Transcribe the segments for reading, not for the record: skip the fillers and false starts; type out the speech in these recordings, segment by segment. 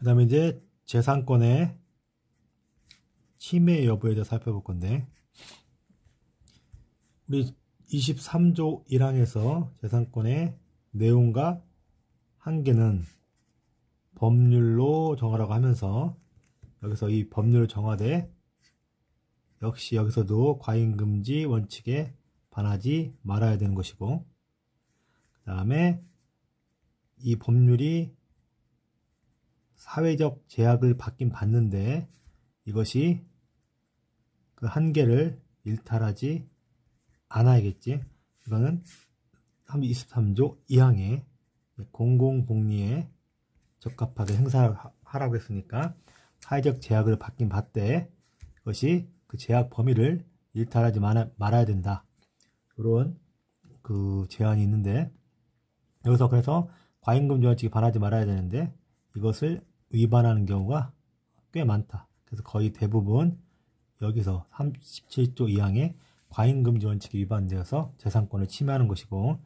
그 다음에 이제 재산권의 침해 여부에 대해서 살펴볼 건데, 우리 23조 1항에서 재산권의 내용과 한계는 법률로 정하라고 하면서, 여기서 이 법률을 정하되 역시 여기서도 과잉금지 원칙에 반하지 말아야 되는 것이고, 그 다음에 이 법률이 사회적 제약을 받긴 받는데 이것이 그 한계를 일탈하지 않아야겠지. 이거는 23조 2항에 공공복리에 적합하게 행사하라고 했으니까 사회적 제약을 받긴 받되 그것이 그 제약 범위를 일탈하지 말아야 된다. 이런 그 제한이 있는데, 여기서 그래서 과잉금지 원칙에 반하지 말아야 되는데 이것을 위반하는 경우가 꽤 많다. 그래서 거의 대부분 여기서 37조 2항에 과잉금지 원칙이 위반되어서 재산권을 침해하는 것이고,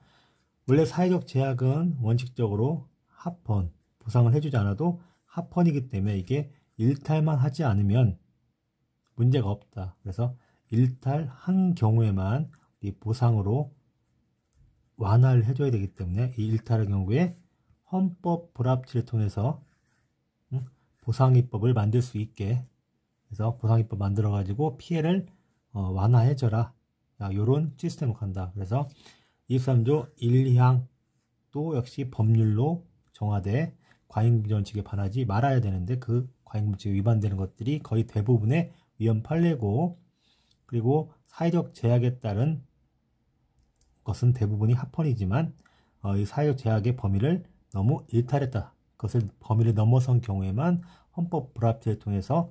원래 사회적 제약은 원칙적으로 합헌, 보상을 해주지 않아도 합헌이기 때문에 이게 일탈만 하지 않으면 문제가 없다. 그래서 일탈한 경우에만 이 보상으로 완화를 해줘야 되기 때문에 이 일탈의 경우에 헌법 불합치를 통해서 보상입법을 만들 수 있게, 그래서 보상입법 만들어 가지고 피해를 완화해줘라, 요런 시스템을 간다. 그래서 23조 1, 2항도 역시 법률로 정하되 과잉금지 원칙에 반하지 말아야 되는데 그 과잉금지에 위반되는 것들이 거의 대부분의 위헌 판례고, 그리고 사회적 제약에 따른 것은 대부분이 합헌이지만 이 사회적 제약의 범위를 너무 일탈했다. 그것을 범위를 넘어선 경우에만 헌법 불합치를 통해서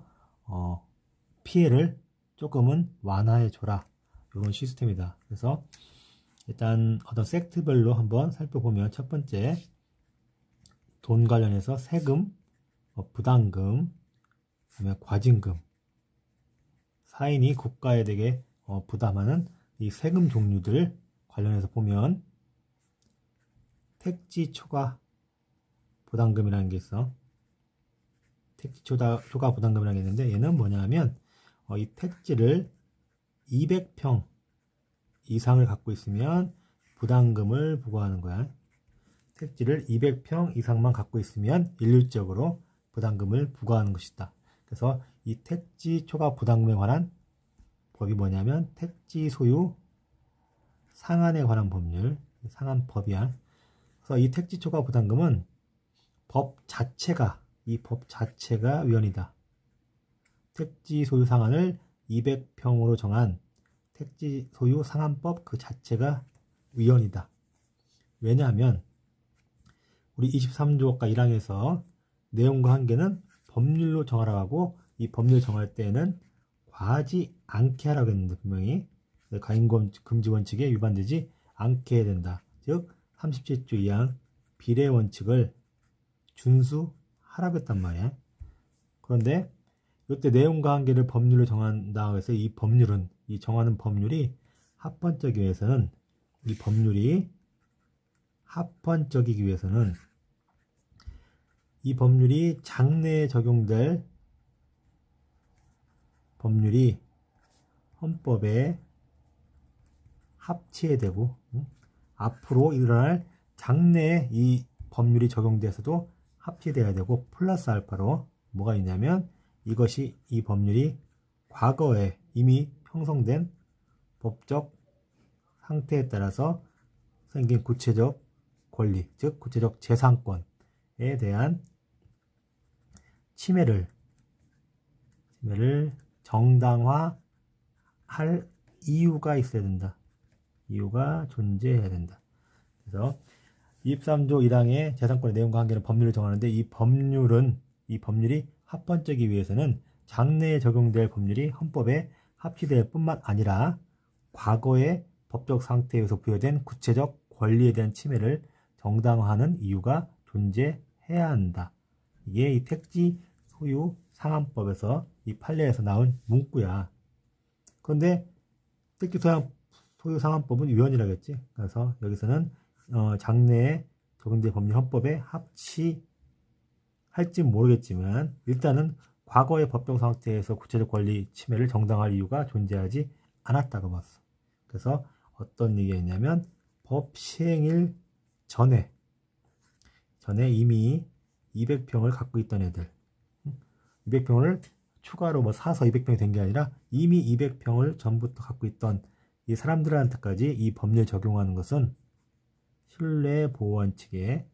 피해를 조금은 완화해줘라. 이런 시스템이다. 그래서 일단 어떤 섹트별로 한번 살펴보면, 첫 번째 돈 관련해서 세금, 부담금, 그다음에 과징금, 사인이 국가에 대게 부담하는 이 세금 종류들 관련해서 보면 택지 초과 부담금이라는 게 있어. 택지 초과 부담금이라는 게 있는데, 얘는 뭐냐면 이 택지를 200평 이상을 갖고 있으면 부담금을 부과하는 거야. 택지를 200평 이상만 갖고 있으면 일률적으로 부담금을 부과하는 것이다. 그래서 이 택지 초과 부담금에 관한 법이 뭐냐면 택지 소유 상한에 관한 법률, 상한법이야. 그래서 이 택지 초과 부담금은 이 법 자체가 위헌이다. 택지 소유 상한을 200평으로 정한 택지 소유 상한법 그 자체가 위헌이다. 왜냐하면 우리 23조가 1항에서 내용과 한계는 법률로 정하라고 하고, 이 법률 정할 때에는 과하지 않게 하라고 했는데, 분명히 과잉금지 원칙에 위반되지 않게 해야 된다. 즉 37조 2항 비례 원칙을 준수하라고 했단 말이야. 그런데 이때 내용과 한계를 법률로 정한다고 해서 이 정하는 법률이 합헌적이기 위해서는, 이 법률이 장래에 적용될 법률이 헌법에 합치해야 되고, 앞으로 일어날 장래에 이 법률이 적용돼서도 합치돼야 되고, 플러스 알파로 뭐가 있냐면 이 법률이 과거에 이미 형성된 법적 상태에 따라서 생긴 구체적 권리, 즉 구체적 재산권에 대한 침해를 정당화할 이유가 있어야 된다. 이유가 존재해야 된다. 그래서 23조 1항의 재산권의 내용과 한계는 법률을 정하는데, 이 법률이 합헌적이기 위해서는 장래에 적용될 법률이 헌법에 합치될 뿐만 아니라 과거의 법적 상태에 의해서 부여된 구체적 권리에 대한 침해를 정당화하는 이유가 존재해야 한다. 이게 이 택지 소유 상한법에서 이 판례에서 나온 문구야. 그런데 택지 소유 상한법은 위헌이라고 했지. 그래서 여기서는 장래에 적용될 법률 헌법에 합치할 할지 모르겠지만 일단은 과거의 법정 상태에서 구체적 권리 침해를 정당화할 이유가 존재하지 않았다고 봤어. 그래서 어떤 얘기가 있냐면 법 시행일 전에 이미 200평을 갖고 있던 애들, 200평을 추가로 뭐 사서 200평이 된 게 아니라 이미 200평을 전부터 갖고 있던 이 사람들한테까지 이 법률 적용하는 것은 신뢰 보호 원칙에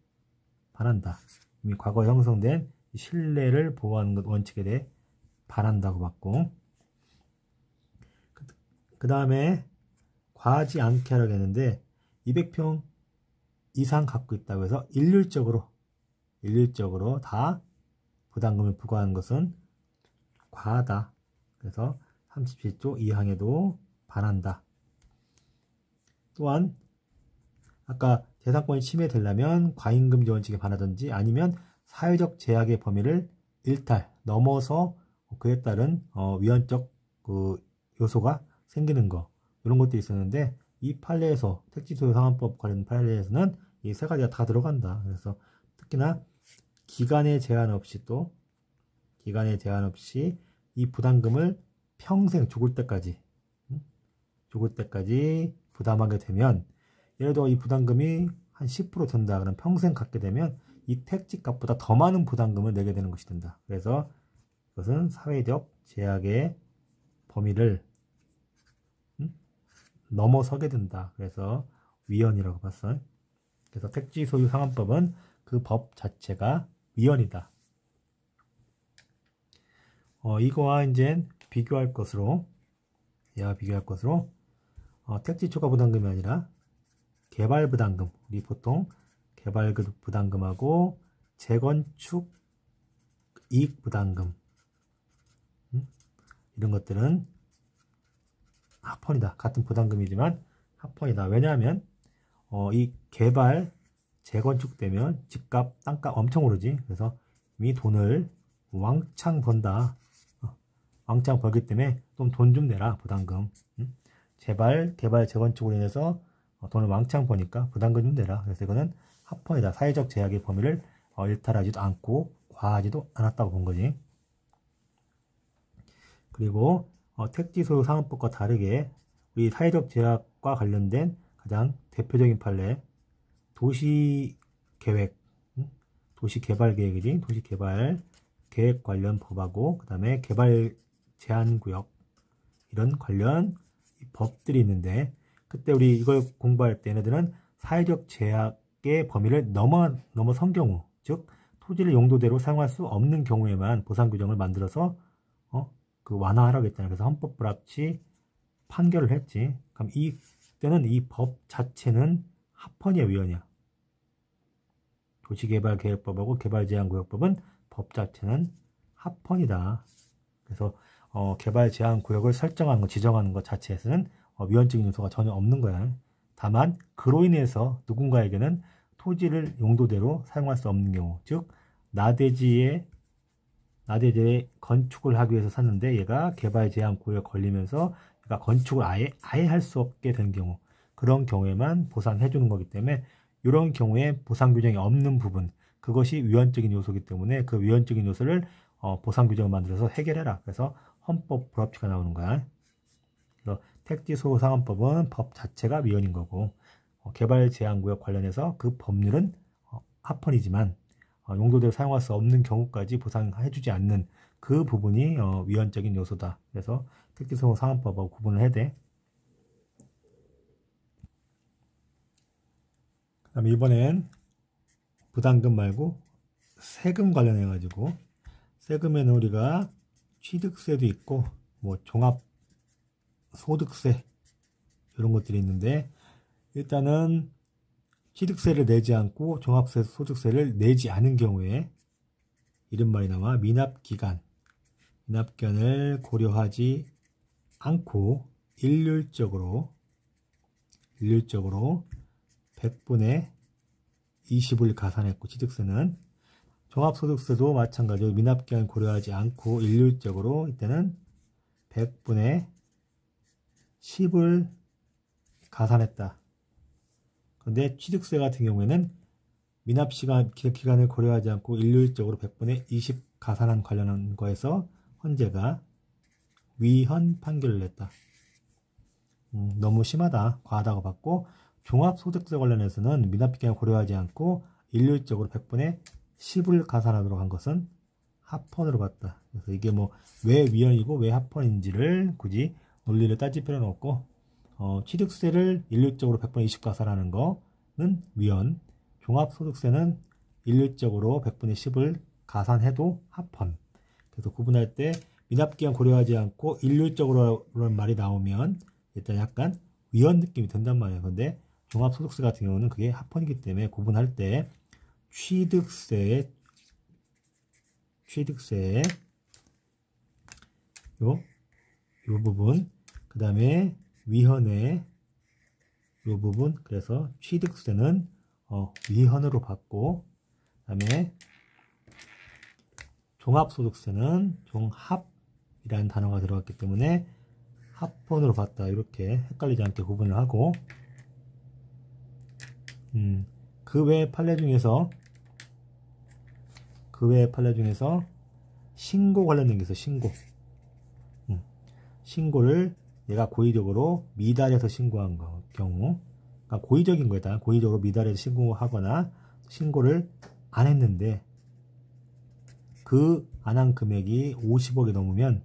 반한다. 이미 과거 형성된 신뢰를 보호하는 것 원칙에 대해 반한다고 봤고, 그 다음에 과하지 않게 하라고 했는데 200평 이상 갖고 있다고 해서 일률적으로 다 부담금을 부과하는 것은 과하다. 그래서 37조 2항에도 반한다. 또한 아까 재산권이 침해되려면 과잉금지 원칙에 반하든지 아니면 사회적 제약의 범위를 넘어서 그에 따른 위헌적 그 요소가 생기는 거, 이런 것도 있었는데 이 판례에서 택지소유상환법 관련 판례에서는 이 세 가지가 다 들어간다. 그래서 특히나 기간의 제한 없이 이 부담금을 평생 죽을 때까지 부담하게 되면, 예를 들어 이 부담금이 한 10% 든다. 그럼 평생 갖게 되면 이 택지값보다 더 많은 부담금을 내게 되는 것이 된다. 그래서 그것은 사회적 제약의 범위를 넘어서게 된다. 그래서 위헌이라고 봤어. 그래서 택지소유상환법은 그 법 자체가 위헌이다. 이거와 이제 비교할 것으로 택지 초과 부담금이 아니라 개발 부담금, 우리 보통 개발 부담금하고 재건축 이익 부담금, 이런 것들은 합헌이다. 같은 부담금이지만 합헌이다. 왜냐하면 이 개발, 재건축 되면 집값, 땅값 엄청 오르지. 그래서 이미 돈을 왕창 번다. 왕창 벌기 때문에 좀 돈 좀 내라, 부담금. 개발, 재건축으로 인해서 돈을 왕창 버니까 부담금 좀 내라. 그래서 이거는 합헌이다. 사회적 제약의 범위를 일탈하지도 않고 과하지도 않았다고 본 거지. 그리고 택지소유상환법과 다르게 우리 사회적 제약과 관련된 가장 대표적인 판례, 도시계획, 도시개발계획이지. 도시개발계획 관련 법하고 그 다음에 개발 제한구역, 이런 관련 법들이 있는데, 그때 우리 이걸 공부할 때 얘네들은 사회적 제약의 범위를 넘어선 경우, 즉 토지를 용도대로 사용할 수 없는 경우에만 보상 규정을 만들어서 그 완화하라고 했잖아요. 그래서 헌법 불합치 판결을 했지. 그럼 이때는 이 법 자체는 합헌이야, 위헌이야? 도시개발계획법하고 개발제한구역법은 법 자체는 합헌이다. 그래서 개발제한구역을 설정하는 것, 지정하는 것 자체에서는 위헌적인 요소가 전혀 없는 거야. 다만 그로 인해서 누군가에게는 토지를 용도대로 사용할 수 없는 경우, 즉 나대지에 건축을 하기 위해서 샀는데 얘가 개발제한구역에 걸리면서 얘가 건축을 아예 할 수 없게 된 경우, 그런 경우에만 보상해 주는 거기 때문에 이런 경우에 보상 규정이 없는 부분, 그것이 위헌적인 요소이기 때문에 그 위헌적인 요소를 보상 규정을 만들어서 해결해라. 그래서 헌법 불합치가 나오는 거야. 그래서 택지소유상환법은 법 자체가 위헌인 거고, 개발제한구역 관련해서 그 법률은 합헌이지만 용도대로 사용할 수 없는 경우까지 보상해주지 않는 그 부분이 위헌적인 요소다. 그래서 택지소유상환법하고 구분을 해야 돼. 그 다음에 이번엔 부담금 말고 세금 관련해 가지고, 세금에는 우리가 취득세도 있고 뭐 종합소득세, 이런 것들이 있는데, 일단은 취득세를 내지 않고 종합소득세를 내지 않은 경우에 이런 말이 나와. 미납기간을 고려하지 않고 일률적으로 100분의 20을 가산했고, 취득세는 종합소득세도 마찬가지로 미납기간 고려하지 않고 일률적으로 이때는 100분의 10을 가산했다. 그런데 취득세 같은 경우에는 미납시간 기간을 고려하지 않고 일률적으로 100분의 20 가산한 관련한 거에서 헌재가 위헌 판결을 냈다. 너무 심하다, 과하다고 봤고, 종합소득세 관련해서는 미납기간을 고려하지 않고 일률적으로 100분의 10을 가산하도록 한 것은 합헌으로 봤다. 그래서 이게 뭐 왜 위헌이고 왜 합헌인지를 굳이 논리를 따질 필요는 없고, 취득세를 일률적으로 100분의 20 가산하는 거는 위헌, 종합소득세는 일률적으로 100분의 10을 가산해도 합헌. 그래서 구분할 때 미납기간 고려하지 않고 일률적으로라는 말이 나오면 일단 약간 위헌 느낌이 든단 말이에요. 근데 종합소득세 같은 경우는 그게 합헌이기 때문에 구분할 때 취득세의 요 부분, 그 다음에 위헌의 요 부분, 그래서 취득세는 위헌으로 받고, 그 다음에 종합소득세는 종합이라는 단어가 들어갔기 때문에 합헌으로 봤다. 이렇게 헷갈리지 않게 구분을 하고, 그 외의 판례 중에서 신고 관련된 게 있어. 신고를 내가 고의적으로 미달해서 신고한 경우, 그러니까 고의적인 거다. 고의적으로 미달해서 신고하거나 신고를 안 했는데 그 안 한 금액이 50억이 넘으면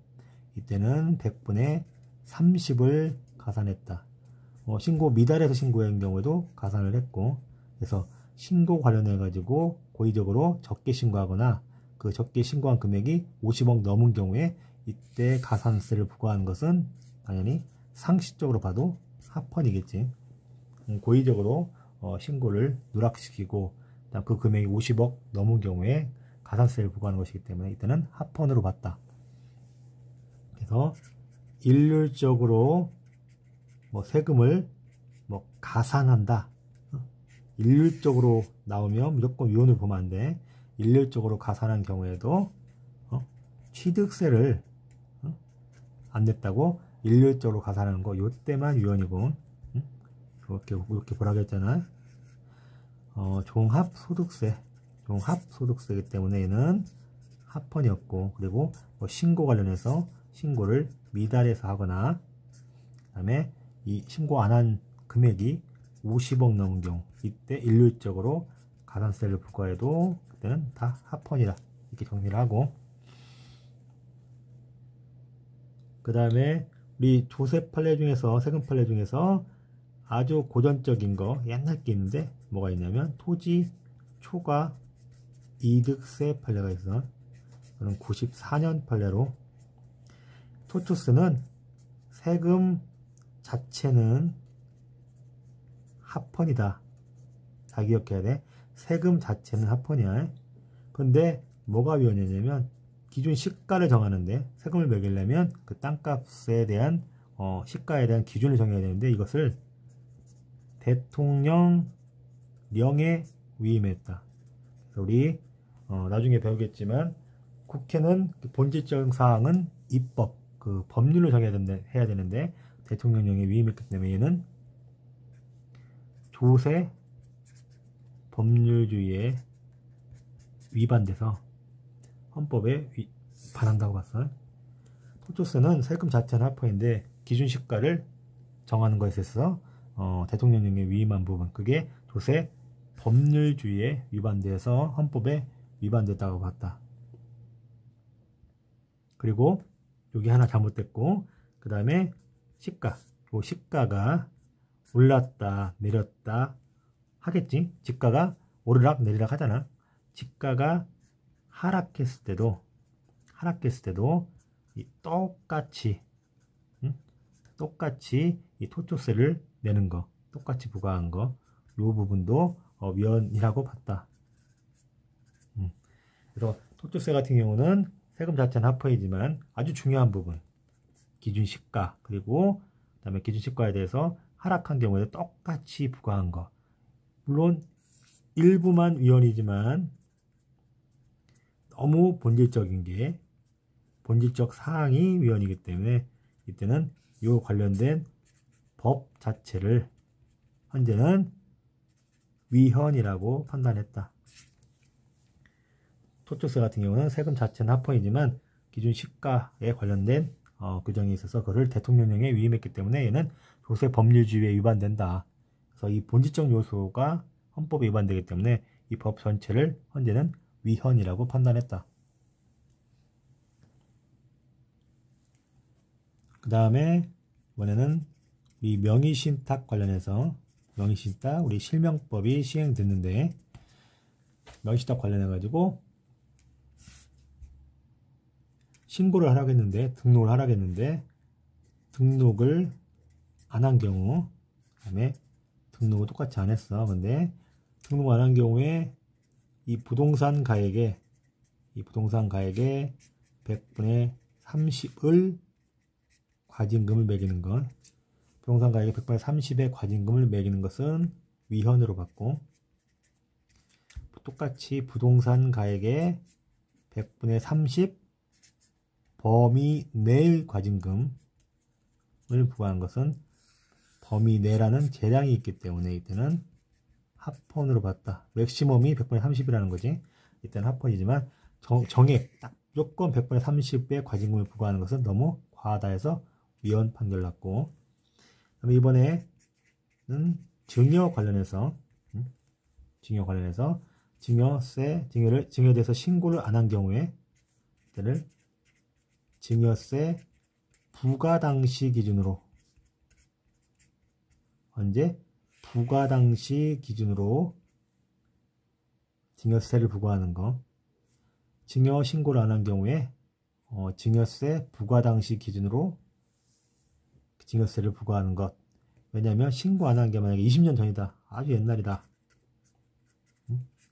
이때는 100분의 30을 가산했다. 신고 미달해서 신고한 경우에도 가산을 했고, 그래서 신고 관련해 가지고 고의적으로 적게 신고하거나 그 적게 신고한 금액이 50억 넘은 경우에 이때 가산세를 부과하는 것은 당연히 상식적으로 봐도 합헌이겠지. 고의적으로 신고를 누락시키고 그 금액이 50억 넘은 경우에 가산세를 부과하는 것이기 때문에 이때는 합헌으로 봤다. 그래서 일률적으로 세금을 가산한다. 일률적으로 나오면 무조건 위헌을 보면 안 돼. 일률적으로 가산한 경우에도 취득세를 안 냈다고 일률적으로 가산하는 거, 요때만 위헌이고, 이렇게 보라고 했잖아. 종합소득세이기 때문에 얘는 합헌이었고, 그리고 신고 관련해서 신고를 미달해서 하거나, 그 다음에 이 신고 안 한 금액이 50억 넘은 경우, 이때 일률적으로 가산세를 부과해도 그때는 다 합헌이다. 이렇게 정리를 하고, 그 다음에 우리 조세 판례 중에서, 세금 판례 중에서 아주 고전적인 거, 옛날 게 있는데 뭐가 있냐면 토지 초과 이득세 판례가 있어. 그럼 94년 판례로 토초세는 세금 자체는 합헌이다. 잘 기억해야 돼. 세금 자체는 합헌이야. 근데 뭐가 위헌이냐면 기준 시가를 정하는데, 세금을 매기려면 그 땅값에 대한 시가에 대한 기준을 정해야 되는데, 이것을 대통령령에 위임했다. 그래서 우리 나중에 배우겠지만 국회는 본질적 사항은 입법, 그 법률로 정해야 해야 되는데 대통령령에 위임했기 때문에 얘는 조세 법률주의에 위반돼서 헌법에 반한다고 봤어. 토초세는 세금 자체는 합헌인데 기준 시가를 정하는 것에 있어서 대통령령에 위임한 부분, 그게 조세 법률주의에 위반돼서 헌법에 위반됐다고 봤다. 그리고 여기 하나 잘못됐고, 그 다음에 시가, 시가가 올랐다 내렸다 하겠지. 집가가 오르락 내리락 하잖아. 집가가 하락했을 때도 똑같이 이 토초세를 내는 거, 똑같이 부과한 거, 요 부분도 위헌이라고 봤다. 그래서 토초세 같은 경우는 세금 자체는 합헌이지만 아주 중요한 부분, 기준 시가, 그리고 그다음에 기준 시가에 대해서 하락한 경우에 똑같이 부과한 거, 물론 일부만 위헌이지만 너무 본질적 사항이 위헌이기 때문에 이때는 이 관련된 법 자체를 현재는 위헌이라고 판단했다. 토촉세 같은 경우는 세금 자체는 합헌이지만 기준 시가에 관련된 규정이 있어서 그를 대통령령에 위임했기 때문에 얘는 조세 법률주의에 위반된다. 그래서 이 본질적 요소가 헌법에 위반되기 때문에 이 법 전체를 헌재는 위헌이라고 판단했다. 그 다음에 이번에는 이 명의신탁 관련해서 명의신탁 우리 실명법이 시행됐는데 명의신탁 관련해 가지고 신고를 하라고 했는데 등록을 하라고 했는데 등록을 안 한 경우 그 다음에 등록을 똑같이 안 했어. 근데 등록 안 한 경우에 이 부동산 가액에 100분의 30을 과징금을 매기는 것, 부동산 가액의 100분의 30의 과징금을 매기는 것은 위헌으로 받고, 똑같이 부동산 가액의 100분의 30 범위 내의 과징금을 부과하는 것은 범위 내라는 재량이 있기 때문에 이때는 합헌으로 봤다. 맥시멈이 100분의 30이라는 거지. 이때는 합헌이지만 정액 딱 무조건 100분의 30의 과징금을 부과하는 것은 너무 과하다 해서 위헌 판결 났고, 그다음에 이번에는 증여 관련해서 증여에 대해서 신고를 안 한 경우에 이때는 증여세 부과 당시 기준으로 언제 부과 당시 기준으로 증여세를 부과하는 거, 증여 신고를 안 한 경우에 증여세 부과 당시 기준으로 증여세를 부과하는 것. 왜냐하면 신고 안 한 게 만약에 20년 전이다, 아주 옛날이다,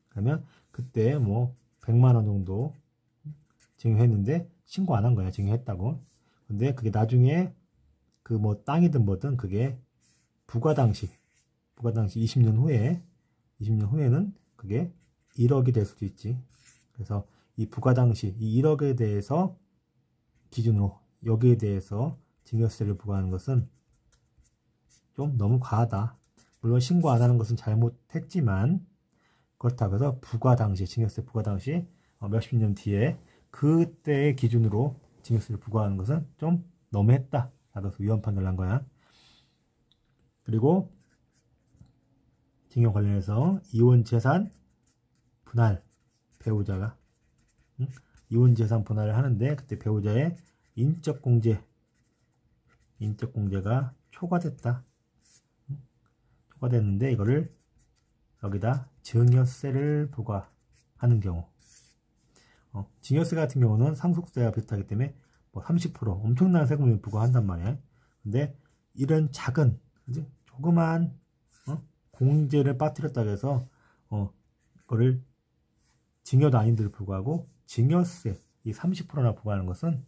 그러면 그때 뭐 100만 원 정도 증여했는데 신고 안 한 거야, 증여했다고. 근데 그게 나중에 그 뭐 땅이든 뭐든 그게 부과 당시 20년 후에는 그게 1억이 될 수도 있지. 그래서 이 부과 당시 이 1억에 대해서 기준으로 여기에 대해서 증여세를 부과하는 것은 좀 너무 과하다. 물론 신고 안 하는 것은 잘못했지만 그렇다고 해서 부과 당시 증여세 부과 당시 몇십 년 뒤에 그때의 기준으로 증여세를 부과하는 것은 좀 너무했다. 라고 위헌 판단을 한 거야. 그리고 증여 관련해서 이혼 재산 분할, 배우자가 이혼 재산 분할을 하는데 그때 배우자의 인적 공제가 초과됐다. 초과됐는데 이거를 여기다 증여세를 부과하는 경우, 증여세 같은 경우는 상속세와 비슷하기 때문에 뭐 30% 엄청난 세금을 부과한단 말이야. 근데 이런 작은 조그만 공제를 빠뜨렸다고 해서 그거를 증여도 아닌데도 불구하고 증여세 이 30%나 부과하는 것은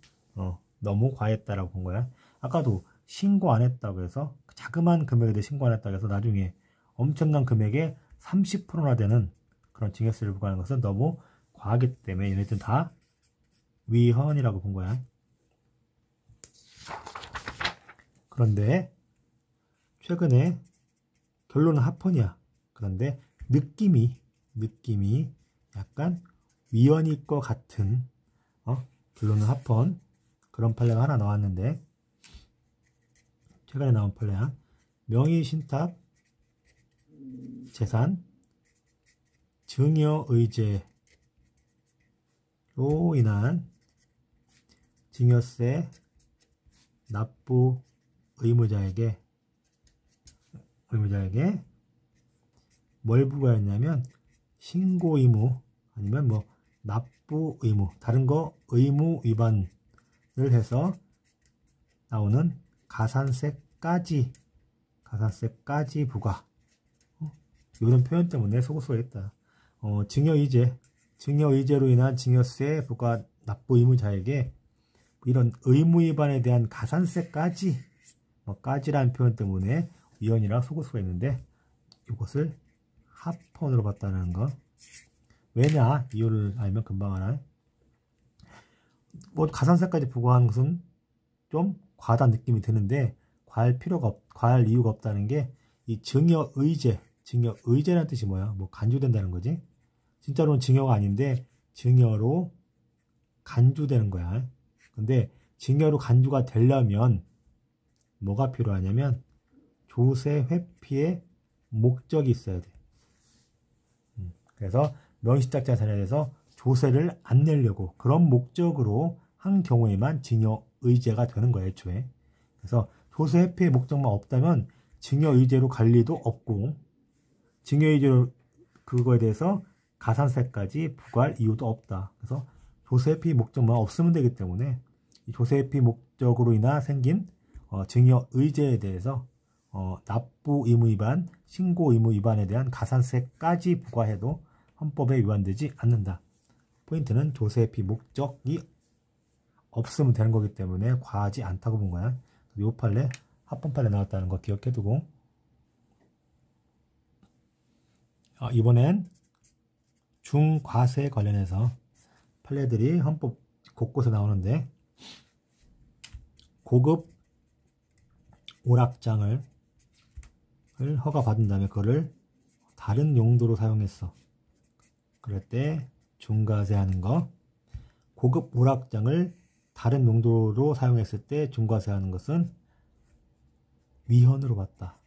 너무 과했다라고 본 거야. 아까도 신고 안 했다고 해서 자그마한 금액에 대해 신고 안 했다고 해서 나중에 엄청난 금액에 30%나 되는 그런 증여세를 부과하는 것은 너무 과하기 때문에 얘네들은 다 위헌이라고 본 거야. 그런데 최근에 결론은 합헌이야. 그런데 느낌이 약간 위헌일 것 같은 결론은 합헌 그런 판례가 하나 나왔는데, 최근에 나온 판례야. 명의신탁 재산 증여의제로 인한 증여세 납부 의무자에게 뭘 부과했냐면 신고 의무 아니면 뭐 납부 의무, 다른 거 의무 위반을 해서 나오는 가산세까지 부과. 이런 표현 때문에 속수했다. 증여의제로 인한 증여세 부과 납부 의무자에게 이런 의무 위반에 대한 가산세까지, 까지라는 표현 때문에 위헌이라 속을 수가 있는데 이것을 합헌으로 봤다는 거. 왜냐? 이유를 알면 금방 알아. 뭐 가산세까지 부과하는 것은 좀 과하다는 느낌이 드는데 과할 이유가 없다는 게 이 증여의제, 증여 의제라는 뜻이 뭐야? 뭐 간주된다는 거지. 진짜로는 증여가 아닌데 증여로 간주되는 거야. 근데 증여로 간주가 되려면 뭐가 필요하냐면 조세 회피의 목적이 있어야 돼. 그래서 명의시작자산에 대해서 조세를 안 내려고 그런 목적으로 한 경우에만 증여 의제가 되는 거예요, 애초에. 그래서 조세 회피의 목적만 없다면 증여 의제로 갈 리도 없고 증여 의제로 그거에 대해서 가산세까지 부과할 이유도 없다. 그래서 조세 회피 목적만 없으면 되기 때문에 이 조세 회피 목적으로 인하 생긴 증여 의제에 대해서 납부 의무 위반, 신고 의무 위반에 대한 가산세까지 부과해도 헌법에 위반되지 않는다. 포인트는 조세 회피 목적이 없으면 되는 거기 때문에 과하지 않다고 본 거야. 요 판례 합헌 판례 나왔다는 거 기억해두고 이번엔 중과세 관련해서 판례들이 헌법 곳곳에 나오는데 고급 오락장을 허가받은 다음에 그거를 다른 용도로 사용했어. 그럴 때 중과세 하는 거. 고급 오락장을 다른 용도로 사용했을 때 중과세 하는 것은 위헌으로 봤다.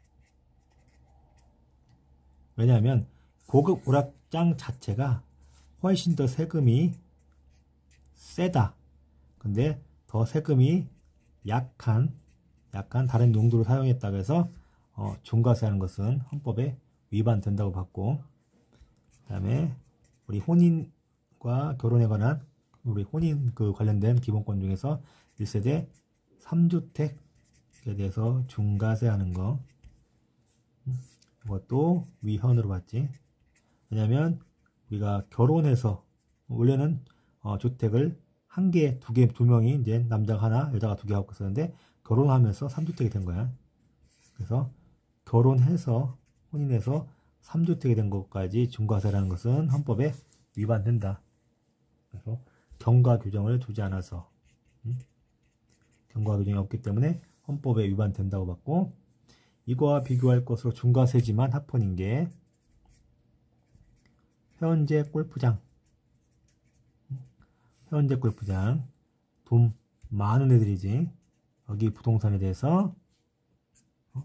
왜냐하면 고급 오락장 자체가 훨씬 더 세금이 세다. 근데 더 세금이 약한 다른 용도로 사용했다고 해서 중과세하는 것은 헌법에 위반된다고 봤고, 그 다음에 우리 혼인과 결혼에 관한 우리 혼인 관련된 기본권 중에서 1세대 3주택에 대해서 중과세하는 거, 이것도 위헌으로 봤지. 왜냐면 우리가 결혼해서 원래는 주택을 한 개, 두 개, 두 명이 이제 남자가 하나, 여자가 두 개 갖고 있었는데 결혼하면서 3주택이 된 거야. 그래서 결혼해서 혼인해서 3주택이 된 것까지 중과세라는 것은 헌법에 위반된다. 그래서 경과 규정을 두지 않아서 경과 규정이 없기 때문에 헌법에 위반된다고 봤고, 이거와 비교할 것으로 중과세지만 합헌인 게 현재 골프장. 현재 골프장 돈 많은 애들이지. 여기 부동산에 대해서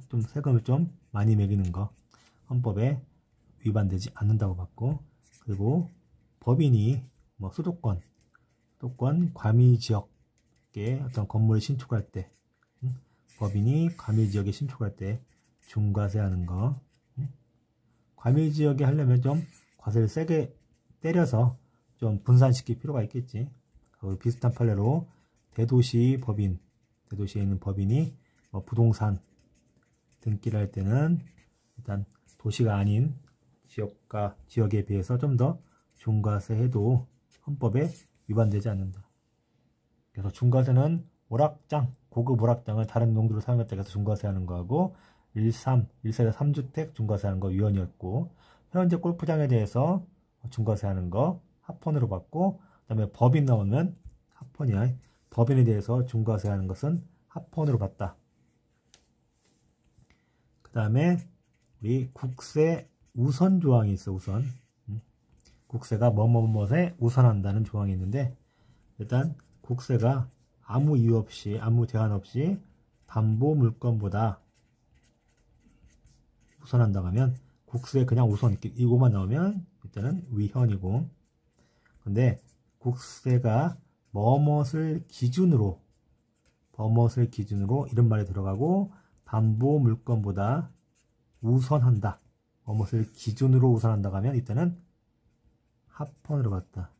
좀 세금을 좀 많이 매기는 거 헌법에 위반되지 않는다고 봤고, 그리고 법인이 뭐 수도권 과밀지역에 어떤 건물을 신축할 때 법인이 과밀지역에 신축할 때 중과세하는 거, 과밀지역에 하려면 좀 과세를 세게 때려서 좀 분산시킬 필요가 있겠지. 비슷한 판례로 대도시에 있는 법인이 부동산 등기를 할 때는 일단 도시가 아닌 지역에 비해서 좀 더 중과세 해도 헌법에 위반되지 않는다. 그래서 중과세는 고급 오락장을 다른 용도로 사용했다고 해서 중과세하는 거하고 1세대 3주택 중과세하는 거 위헌이었고, 현재 골프장에 대해서 중과세하는 거 합헌으로 봤고, 그 다음에 법인 나오면 합헌이야. 법인에 대해서 중과세하는 것은 합헌으로 봤다. 그 다음에 우리 국세 우선 조항이 있어. 우선 국세가 뭐뭐뭐에 우선한다는 조항이 있는데, 일단 국세가 아무 이유 없이 아무 제한 없이 담보 물건보다 우선한다고 하면 국세 그냥 우선 이거만 나오면 일단은 위헌이고, 근데 국세가 뭐뭇을 기준으로 이런 말이 들어가고 담보 물건보다 우선한다. 뭐뭇을 기준으로 우선한다고 하면 이때는 합헌으로 봤다.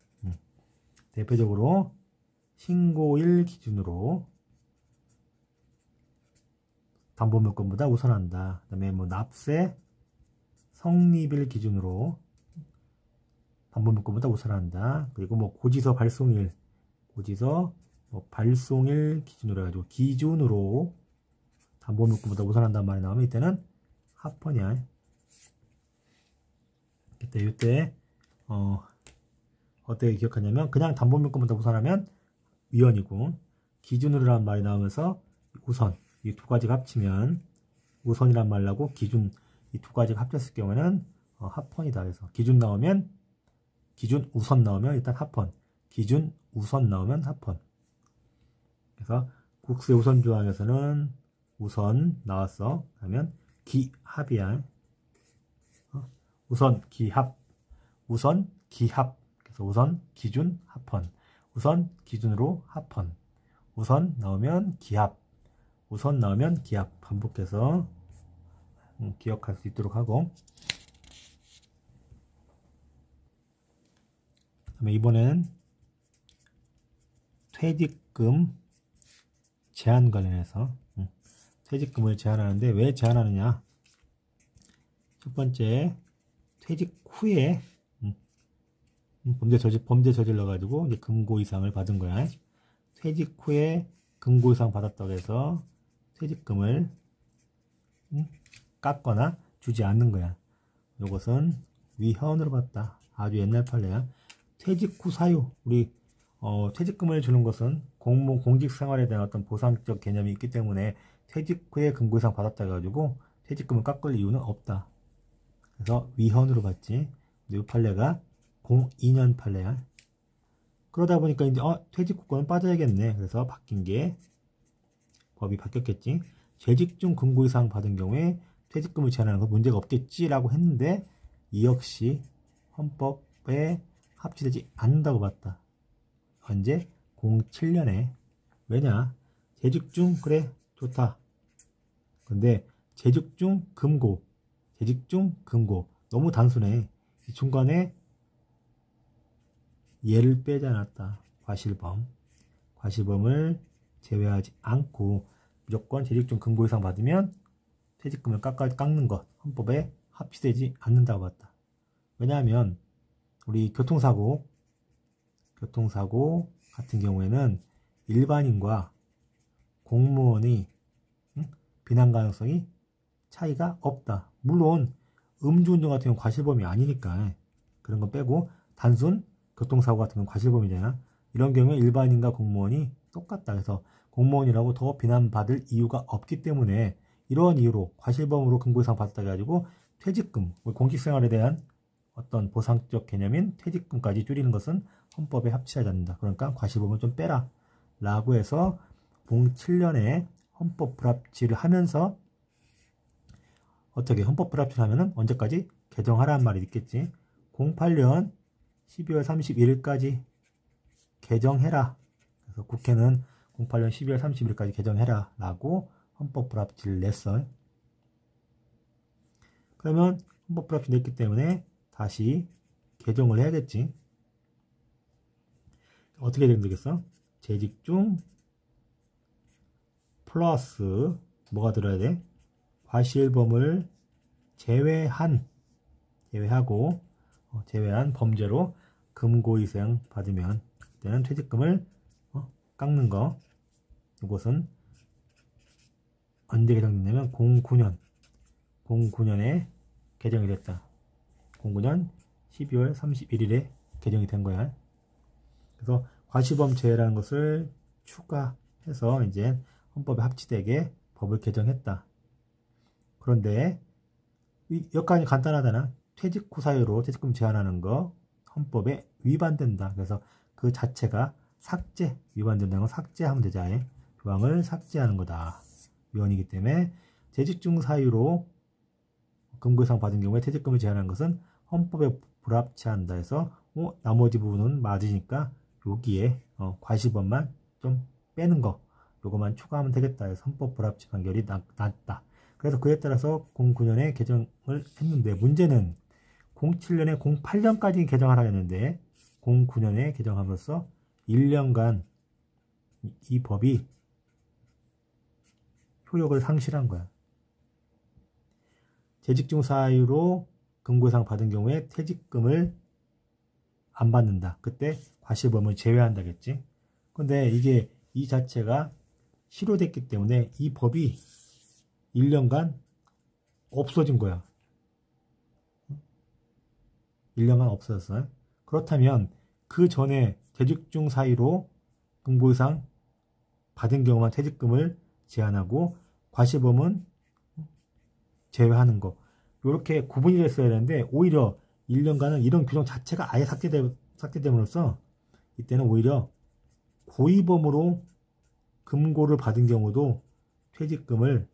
대표적으로 신고일 기준으로 담보 물건보다 우선한다. 그 다음에 뭐 납세 성립일 기준으로 담보 물건보다 우선한다. 그리고 뭐 고지서 발송일 기준으로 해가지고 기준으로 담보 물건보다 우선한다는 말이 나오면 이때는 합헌이야. 이때 어떻게 기억하냐면 그냥 담보 물건보다 우선하면 위헌이고, 기준으로라는 말이 나오면서 우선 이 두 가지가 합치면 우선이란 말 나고 기준, 이 두 가지가 합쳤을 경우에는 합헌이다. 그래서 기준 우선 나오면 일단 합헌, 기준 우선 나오면 합헌. 그래서 국수의 우선 조항에서는 우선 나왔어. 그러면 기합이야. 우선 기합, 그래서 우선 기준 합헌, 우선 기준으로 합헌, 우선 나오면 기합, 우선 나오면 기합. 반복해서 기억할 수 있도록 하고, 그다음에 이번에는 퇴직금 제한 관련해서 퇴직금을 제한하는데 왜 제한하느냐. 첫 번째, 퇴직 후에 범죄 저질러 가지고 이제 금고 이상을 받은 거야. 퇴직 후에 금고 이상 받았다고 해서 퇴직금을 깎거나 주지 않는 거야. 이것은 위헌으로 봤다. 아주 옛날 판례야. 퇴직 후 사유, 우리 퇴직금을 주는 것은 공직 생활에 대한 어떤 보상적 개념이 있기 때문에 퇴직 후에 금고 이상 받았다 해가지고 퇴직금을 깎을 이유는 없다. 그래서 위헌으로 봤지. 이 판례가 02년 판례야. 그러다 보니까 이제 퇴직 후권은 빠져야겠네. 그래서 바뀐 게 법이 바뀌었겠지. 재직 중 금고 이상 받은 경우에 퇴직금을 제한하는 건 문제가 없겠지라고 했는데 이 역시 헌법에 합치되지 않는다고 봤다. 언제? 07년에. 왜냐? 재직 중 그래 좋다. 근데 재직 중 금고 너무 단순해. 이 중간에 예를 빼지 않았다. 과실범을 제외하지 않고 무조건 재직 중 금고 이상 받으면 퇴직금을 깎는 것 헌법에 합치되지 않는다고 봤다. 왜냐하면 우리 교통사고 같은 경우에는 일반인과 공무원이 비난 가능성이 차이가 없다. 물론 음주운전 같은 경우는 과실범이 아니니까 그런 건 빼고 단순 교통사고 같은 건 과실범이잖아. 이런 경우에 일반인과 공무원이 똑같다. 그래서 공무원이라고 더 비난받을 이유가 없기 때문에 이러한 이유로 과실범으로 금고 이상 받았다 해가지고 퇴직금, 공직생활에 대한 어떤 보상적 개념인 퇴직금까지 줄이는 것은 헌법에 합치하지 않는다. 그러니까 과실범을 좀 빼라 라고 해서 07년에 헌법 불합치를 하면서 어떻게 헌법 불합치를 하면은 언제까지 개정하라는 말이 있겠지. 08년 12월 31일까지 개정해라. 그래서 국회는 08년 12월 31일까지 개정해라 라고 헌법 불합치를 냈어. 그러면 헌법 불합치 냈기 때문에 다시 개정을 해야겠지. 어떻게 되겠어? 재직 중 플러스 뭐가 들어야 돼? 과실범을 제외한 범죄로 금고 이상 받으면 그때는 퇴직금을 깎는 거. 이것은 언제 개정됐냐면 09년에 개정이 됐다. 09년 12월 31일에 개정이 된 거야. 그래서 과실범 제외라는 것을 추가해서 이제 헌법에 합치되게 법을 개정했다. 그런데 여건이 간단하잖아. 퇴직 후 사유로 퇴직금 제한하는 거 헌법에 위반된다. 그래서 그 자체가 위반된다는 건 삭제하면 되지. 아예 조항을 삭제하는 거다. 위헌이기 때문에 재직 중 사유로 금고 이상 받은 경우에 퇴직금을 제한하는 것은 헌법에 불합치한다 해서 나머지 부분은 맞으니까 여기에 과실범만 좀 빼는 거 요거만 추가하면 되겠다 해서 헌법 불합치 판결이 났다. 그래서 그에 따라서 09년에 개정을 했는데 문제는 07년에 08년까지 개정하라 했는데 09년에 개정함으로써 1년간 이 법이 효력을 상실한 거야. 재직 중 사유로 금고 이상 받은 경우에 퇴직금을 안 받는다. 그때 과실범을 제외한다겠지. 근데 이게 이 자체가 실효됐기 때문에 이 법이 1년간 없어진 거야. 1년간 없어졌어. 그렇다면 그 전에 재직 중 사유로 금고 이상 받은 경우만 퇴직금을 제한하고 과실범은 제외하는 거. 이렇게 구분이 됐어야 되는데 오히려 1년간은 이런 규정 자체가 아예 삭제됨으로써 이때는 오히려 고의범으로 금고를 받은 경우도 퇴직금을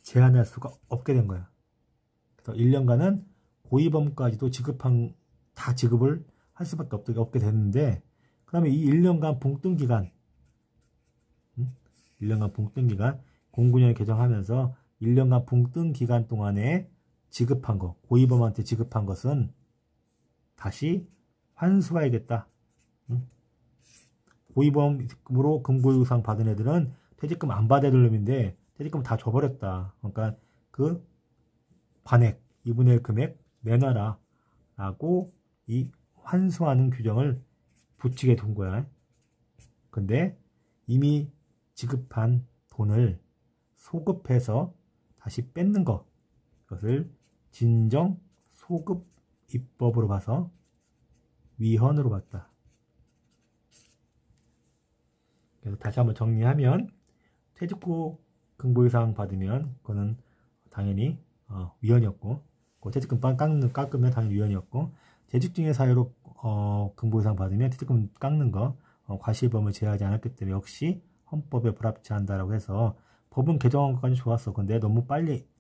제한할 수가 없게 된 거야. 그래서 1년간은 고의범까지도 다 지급을 할 수밖에 없게 됐는데, 그러면 이 1년간 봉뜬 기간, 1년간 봉뜬 기간, 09년에 개정하면서 1년간 봉뜬 기간 동안에 지급한 것, 고의범한테 지급한 것은 다시 환수해야겠다. 고의범으로 금고유상 받은 애들은 퇴직금 안 받아야 될 놈인데 퇴직금 다 줘버렸다. 그러니까 그 관액, 2분의 1 금액 내놔라 라고 이 환수하는 규정을 붙이게 둔 거야. 근데 이미 지급한 돈을 소급해서 다시 뺏는 것, 그것을 진정 소급 입법으로 봐서 위헌으로 봤다. 그래서 다시 한번 정리하면, 퇴직 후 금고유상 받으면 그거는 당연히 위헌이었고, 퇴직금 깎으면 당연히 위헌이었고, 재직 중의 사유로 금고유상 받으면 퇴직금 깎는 거 과실범을 제하지 않았기 때문에 역시 헌법에 불합치한다라고 해서 법은 개정한 것까지 좋았어. 근데 너무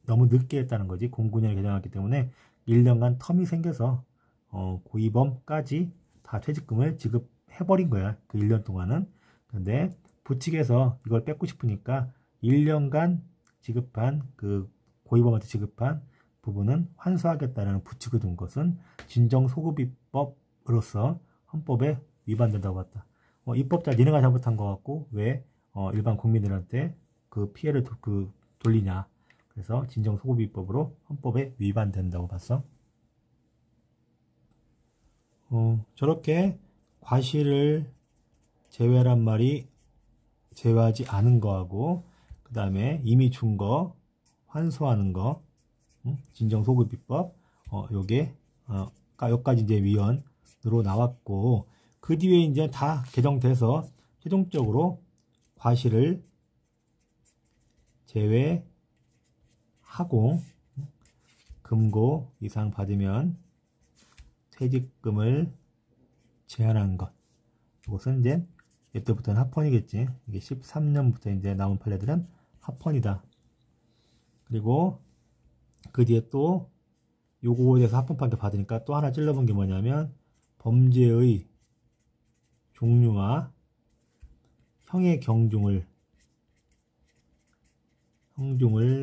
늦게 했다는 거지. 09년에 개정했기 때문에 1년간 텀이 생겨서 고의범까지 다 퇴직금을 지급해버린 거야. 그 1년 동안은. 근데 부칙에서 이걸 뺏고 싶으니까 1년간 지급한 그 고의범한테 지급한 부분은 환수하겠다라는 부칙을 둔 것은 진정소급입법으로서 헌법에 위반된다고 봤다. 입법자 니네가 잘못한 것 같고 왜 일반 국민들한테 그 피해를 돌리냐. 그래서 진정소급입법으로 헌법에 위반된다고 봤어. 저렇게 과실을 제외란 말이 제외하지 않은 거하고, 그 다음에 이미 준 거 환수하는 거, 진정소급입법, 요게 여기까지 이제 위헌으로 나왔고, 그 뒤에 이제 다 개정돼서 최종적으로 과실을 제외하고 금고 이상 받으면 퇴직금을 제한하는 것. 이것은 이제 이때부터는 합헌이겠지. 이게 13년부터 이제 나온 판례들은 합헌이다. 그리고 그 뒤에 또 요거에 대해서 합헌 판결 받으니까 또 하나 찔러본 게 뭐냐면, 범죄의 종류와 형의 경중을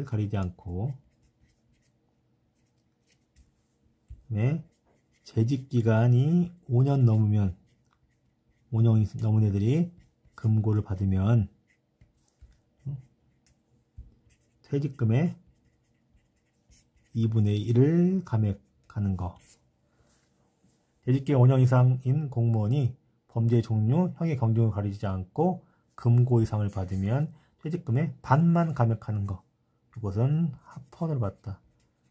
가리지 않고, 재직기간이 5년 넘으면, 5년이 넘은 애들이 금고를 받으면 퇴직금의 2분의 1을 감액하는 거. 재직기간 5년 이상인 공무원이 범죄 종류, 형의 경중을 가리지 않고 금고 이상을 받으면 퇴직금의 반만 감액하는 거. 이것은 합헌으로 봤다.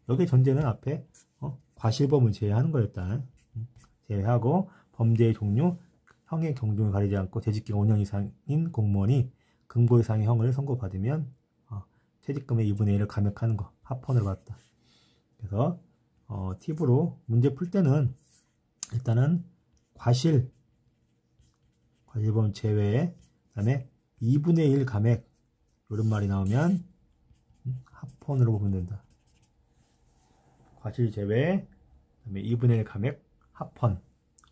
여기에 전제는 앞에 과실범을 제외하는 거였다. 제외하고 범죄의 종류, 형의 경중을 가리지 않고 재직기간 5년 이상인 공무원이 금고 이상의 형을 선고받으면 퇴직금의 2분의 1을 감액하는 거. 합헌으로 봤다. 그래서 팁으로 문제 풀 때는 일단은 과실범 제외에 그다음에 2분의 1 감액 이런 말이 나오면 합헌으로 보면 된다. 과실 제외 그다음에 2분의 1 감액 합헌.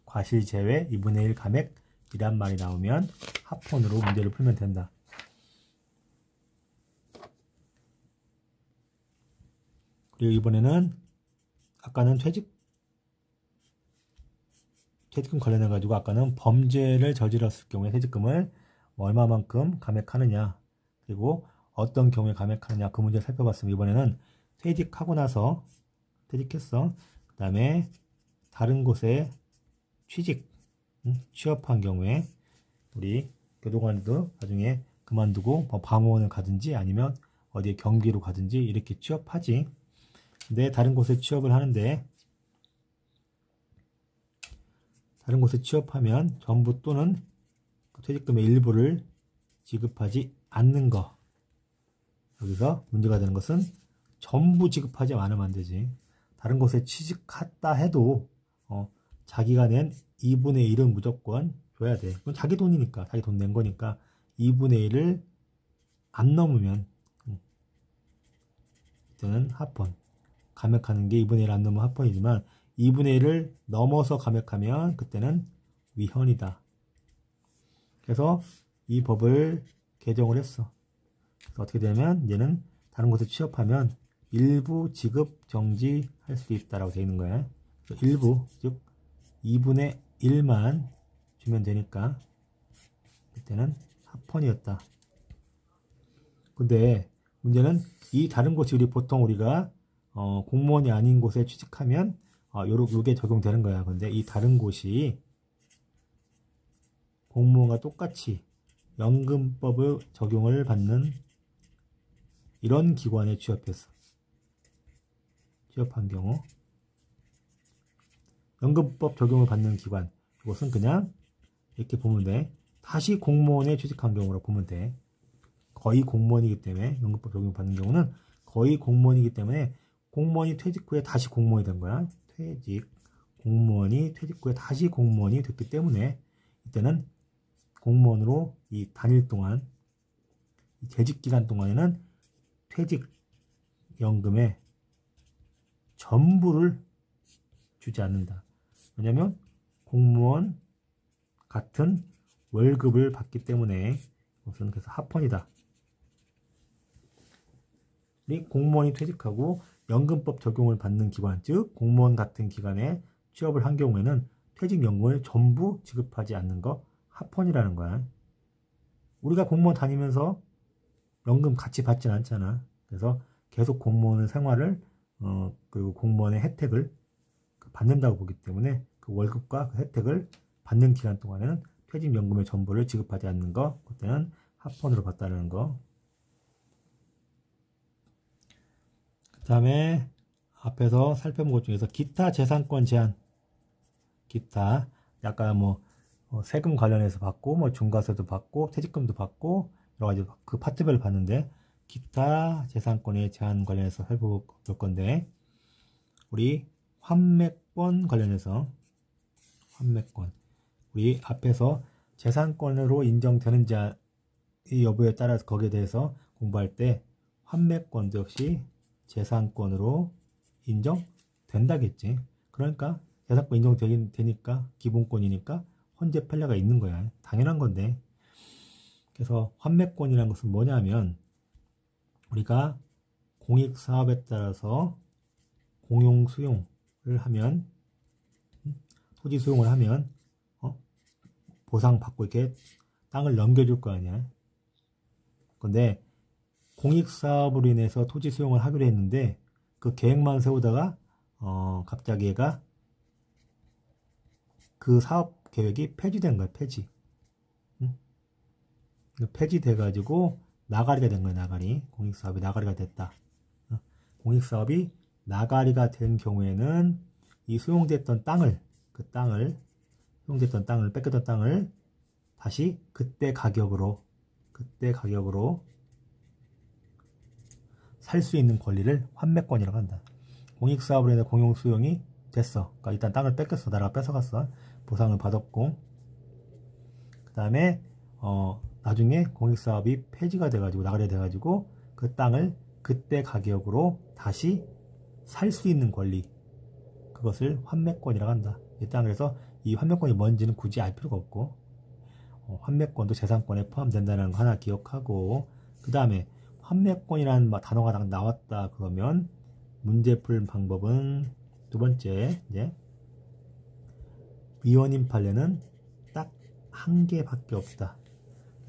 과실 제외 2분의 1 감액 이란 말이 나오면 합헌으로 문제를 풀면 된다. 그리고 이번에는 아까는 퇴직금 관련해 가지고 아까는 범죄를 저질렀을 경우에 퇴직금을 얼마만큼 감액하느냐, 그리고 어떤 경우에 감액하느냐, 그 문제를 살펴봤으면, 이번에는 퇴직하고 나서 퇴직했어. 그 다음에 다른 곳에 취업한 경우에 우리 교도관도 나중에 그만두고 방호원을 가든지 아니면 어디에 경비로 가든지 이렇게 취업하지. 근데 다른 곳에 취업을 하는데, 다른 곳에 취업하면 전부 또는 퇴직금의 일부를 지급하지 않는 거. 여기서 문제가 되는 것은 전부 지급하지 않으면 안 되지. 다른 곳에 취직했다 해도 자기가 낸 2분의 1은 무조건 줘야 돼. 그건 자기 돈이니까, 자기 돈 낸 거니까 2분의 1을 안 넘으면 이때는 합헌. 감액하는 게 2분의 1 안 넘으면 합헌이지만 2분의 1을 넘어서 감액하면 그때는 위헌이다. 그래서 이 법을 개정을 했어. 그래서 어떻게 되면 얘는 다른 곳에 취업하면 일부 지급 정지할 수 있다라고 되어 있는 거야. 일부, 즉 2분의 1만 주면 되니까 그때는 합헌이었다. 근데 문제는 이 다른 곳이 보통 우리가 공무원이 아닌 곳에 취직하면 요게 적용되는 거야. 근데 이 다른 곳이 공무원과 똑같이 연금법의 적용을 받는 이런 기관에 취업한 경우 연금법 적용을 받는 기관, 이것은 그냥 이렇게 보면 돼. 다시 공무원에 취직한 경우로 보면 돼. 거의 공무원이기 때문에 연금법 적용 받는 경우는 거의 공무원이기 때문에 공무원이 퇴직 후에 다시 공무원이 된 거야. 공무원이 퇴직 후에 다시 공무원이 됐기 때문에 이때는 공무원으로 이 다닐 동안, 이 재직 기간 동안에는 퇴직연금의 전부를 주지 않는다. 왜냐하면 공무원 같은 월급을 받기 때문에 이것은 그래서 합헌이다. 공무원이 퇴직하고 연금법 적용을 받는 기관, 즉 공무원 같은 기관에 취업을 한 경우에는 퇴직연금을 전부 지급하지 않는 거 합헌이라는 거야. 우리가 공무원 다니면서 연금 같이 받진 않잖아. 그래서 계속 공무원 생활을 그리고 공무원의 혜택을 받는다고 보기 때문에 그 월급과 그 혜택을 받는 기간 동안에는 퇴직연금의 전부를 지급하지 않는 거, 그때는 합헌으로 봤다는 거. 그 다음에 앞에서 살펴본 것 중에서 기타 재산권 제한, 기타 약간 세금 관련해서 받고 중과세도 받고 퇴직금도 받고 여러 가지 그 파트별을 받는데 기타 재산권의 제한 관련해서 살펴볼 건데 우리 환매권 관련해서 환매권 우리 앞에서 재산권으로 인정되는지 여부에 따라서 거기에 대해서 공부할 때 환매권도 역시 재산권으로 인정된다겠지. 그러니까 재산권 인정되니까 기본권이니까 헌재 판례가 있는 거야. 당연한 건데. 그래서 환매권이라는 것은 뭐냐면 우리가 공익사업에 따라서 공용 수용을 하면 토지 수용을 하면 보상받고 이렇게 땅을 넘겨줄 거 아니야. 근데 공익사업으로 인해서 토지 수용을 하기로 했는데 그 계획만 세우다가 갑자기 얘가 그 사업 계획이 폐지된 거야. 폐지. 폐지돼가지고 나가리가 된 거야. 나가리. 공익사업이 나가리가 됐다. 공익사업이 나가리가 된 경우에는 이 수용됐던 땅을 수용됐던 땅을 뺏겼던 땅을 다시 그때 가격으로 살 수 있는 권리를 환매권이라고 한다. 공익사업으로 인해 공용 수용이 됐어. 그러니까 일단 땅을 뺏겼어. 나라가 뺏어갔어. 보상을 받았고 그 다음에 나중에 공익사업이 폐지가 돼가지고 나가리 돼가지고 그 땅을 그때 가격으로 다시 살 수 있는 권리, 그것을 환매권이라고 한다. 일단 그래서 이 환매권이 뭔지는 굳이 알 필요가 없고 환매권도 재산권에 포함된다는 거 하나 기억하고 그 다음에 환매권이라는 단어가 나왔다 그러면 문제 풀 방법은 두 번째 이제 위헌인 판례는 딱 한 개밖에 없다.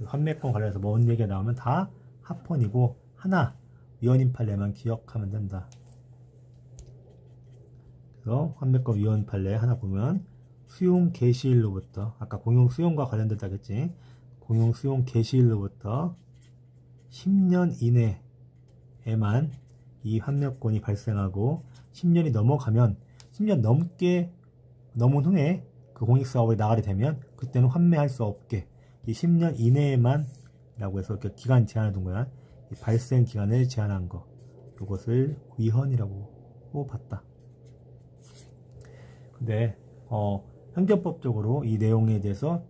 환매권 관련해서 뭔 얘기가 나오면 다 합헌이고 하나 위헌인 판례만 기억하면 된다. 그래서 환매권 위헌 판례 하나 보면 수용 개시일로부터 아까 공용 수용과 관련됐다 했지. 공용 수용 개시일로부터 10년 이내에만 이 환매권이 발생하고 10년이 넘어가면 10년 넘은 후에 그 공익사업이 나가게 되면 그때는 환매할 수 없게 이 10년 이내에만 라고 해서 이렇게 기간 제한을 둔 거야. 이 발생 기간을 제한한 거. 이것을 위헌이라고 봤다. 근데 행정법적으로 이 내용에 대해서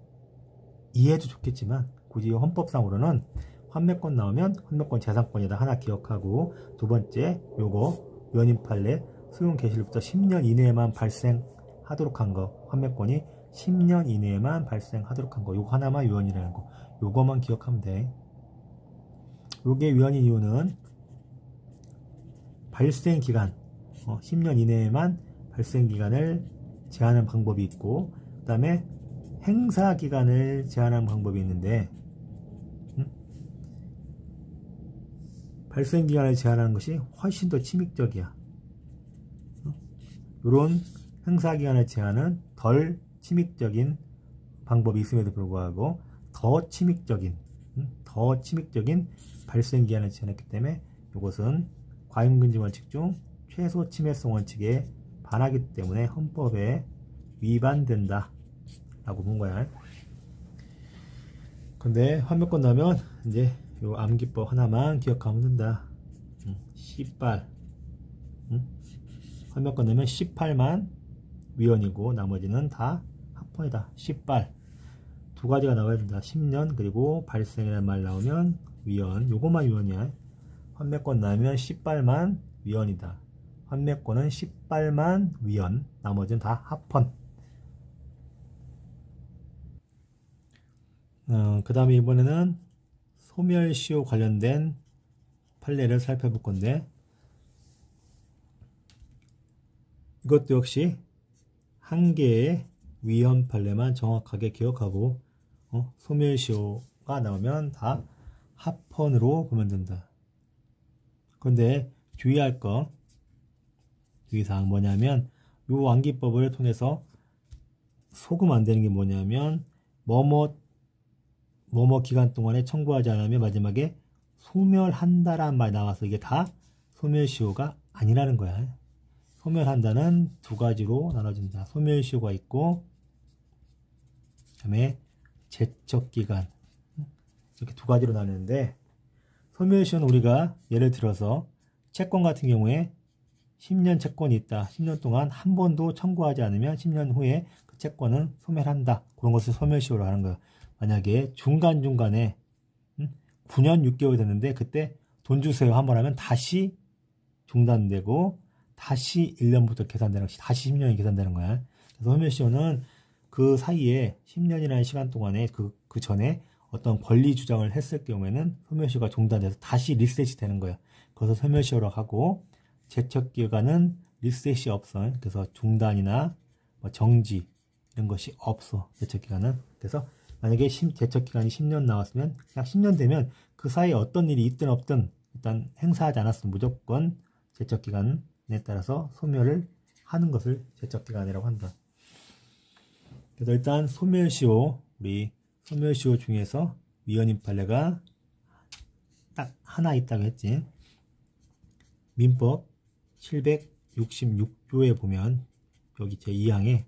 이해해도 좋겠지만 굳이 헌법상으로는 환매권 나오면 환매권 재산권이다 하나 기억하고, 두 번째 요거 위헌인 판례 수용 개시일부터 10년 이내에만 발생하도록 한 거, 환매권이 10년 이내에만 발생하도록 한 거, 요거 하나만 위헌이라는 거, 요거만 기억하면 돼. 요게 위헌인 이유는 발생 기간 10년 이내에만 발생 기간을 제한하는 방법이 있고, 그 다음에 행사 기간을 제한하는 방법이 있는데, 발생 기간을 제한하는 것이 훨씬 더 침입적이야. 이런 행사 기간의 제한은 덜 침입적인 방법이 있음에도 불구하고 더 침입적인 발생 기한을 제한했기 때문에 이것은 과잉금지 원칙 중 최소 침해성 원칙에 반하기 때문에 헌법에 위반된다 라고 본 거야. 근데 환매권 나면 이제 요 암기법 하나만 기억하면 된다. 18 환매권 내면 18만 위헌이고 나머지는 다 합헌이다. 18 두 가지가 나와야 된다. 10년 그리고 발생이라는 말 나오면 위헌, 요거만 위헌이야. 환매권 나면 18만 위헌이다. 환매권은 18만 위헌, 나머지는 다 합헌. 그 다음에 이번에는 소멸시효 관련된 판례를 살펴볼 건데, 이것도 역시 한 개의 위헌 판례만 정확하게 기억하고 소멸시효가 나오면 다 합헌으로 보면 된다. 그런데 주의할 거, 주의사항 뭐냐면, 요 암기법을 통해서 속으면 안 되는 게 뭐냐면, 뭐뭐 기간 동안에 청구하지 않으면 마지막에 소멸한다라는 말이 나와서 이게 다 소멸시효가 아니라는 거야. 소멸한다는 두 가지로 나눠진다. 소멸시효가 있고, 그 다음에 제척기간, 이렇게 두 가지로 나누는데, 소멸시효는 우리가 예를 들어서 채권 같은 경우에 10년 채권이 있다. 10년 동안 한 번도 청구하지 않으면 10년 후에 그 채권은 소멸한다. 그런 것을 소멸시효로 하는 거예요. 만약에 중간중간에 9년 6개월이 됐는데 그때 돈 주세요 한번 하면 다시 중단되고 다시 1년부터 계산되는 것이 다시 10년이 계산되는 거야. 그래서 소멸시효는 그 사이에 10년이라는 시간 동안에 그 전에 어떤 권리 주장을 했을 경우에는 소멸시효가 중단돼서 다시 리셋이 되는 거야. 그래서 소멸시효라고 하고, 제척기간은 리셋이 없어. 그래서 중단이나 정지 이런 것이 없어. 제척기간은. 그래서 만약에 제척기간이 10년 나왔으면 약 10년 되면 그 사이에 어떤 일이 있든 없든 일단 행사하지 않았으면 무조건 제척기간에 따라서 소멸을 하는 것을 제척기간이라고 한다. 그래서 일단 소멸시효, 우리 소멸시효 중에서 위헌인 판례가 딱 하나 있다고 했지. 민법 766조에 보면 여기 제2항에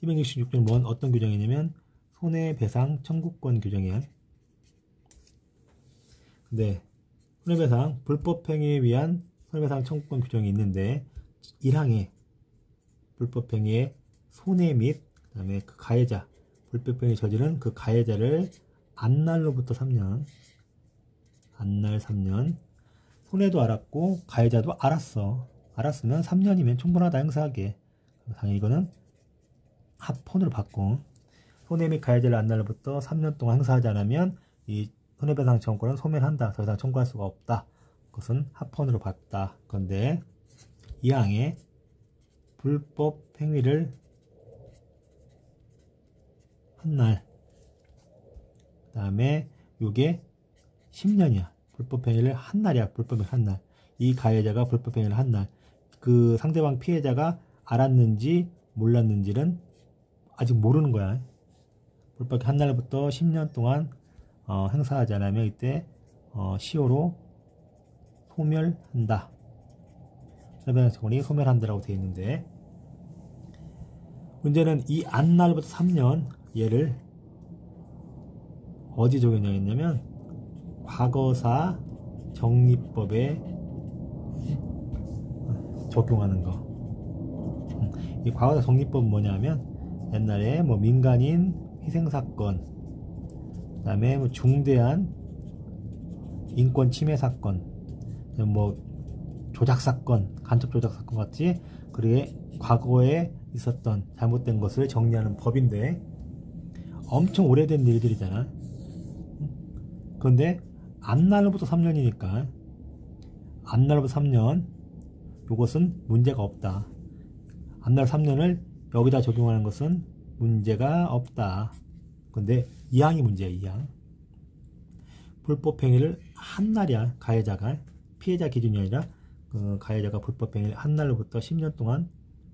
766조는 어떤 규정이냐면 손해배상 청구권 규정이야. 근데 손해배상 불법행위에 위한 손해배상 청구권 규정이 있는데 1항에 불법행위의 손해 및 그 다음에 그 가해자, 불법행위 저지른 그 가해자를 안날로부터 3년, 안날 3년, 손해도 알았고 가해자도 알았으면 3년이면 충분하다 행사하게. 당연히 이거는 합헌으로 받고, 손해 및 가해자를 안날로부터 3년 동안 행사하지 않으면 이 손해배상 청구권은 소멸한다. 더 이상 청구할 수가 없다. 그것은 합헌으로 받다. 그런데 이 항에 불법 행위를 한 날, 그 다음에 요게 10년이야. 불법행위를 한 날이야. 불법행위 한 날. 이 가해자가 불법행위를 한 날. 그 상대방 피해자가 알았는지 몰랐는지는 아직 모르는 거야. 불법 한 날부터 10년 동안 행사하지 않으면 이때 시효로 소멸한다. 손해배상 청구권이 소멸한다라고 되어 있는데, 문제는 이 안날부터 3년 얘를 어디 적용했냐면 과거사 정리법에 적용하는 거. 이 과거사 정리법은 뭐냐면 옛날에 뭐 민간인 희생사건, 그 다음에 뭐 중대한 인권 침해 사건, 뭐 조작사건, 간첩 조작사건 같이 그게 과거에 있었던 잘못된 것을 정리하는 법인데 엄청 오래된 일들이잖아. 그런데 앞날로부터 3년이니까 앞날로부터 3년 이것은 문제가 없다. 앞날 3년을 여기다 적용하는 것은 문제가 없다. 근데 2항이 문제야. 2항. 불법행위를 한 날이야. 가해자가. 피해자 기준이 아니라 가해자가 불법행위를 한 날로부터 10년 동안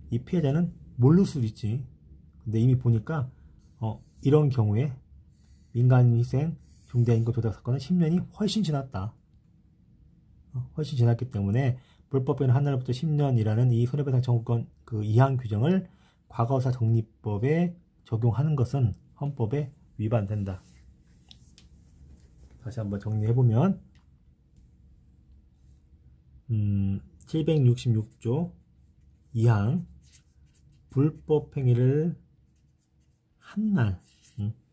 이 피해자는 모를 수도 있지. 근데 이미 보니까 이런 경우에 민간인 희생 중대인권 조작 사건은 10년이 훨씬 지났다. 훨씬 지났기 때문에 불법행위 한 날부터 10년이라는 이 손해배상 청구권 그 2항 규정을 과거사 정리법에 적용하는 것은 헌법에 위반된다. 다시 한번 정리해보면 766조 2항 불법행위를 한날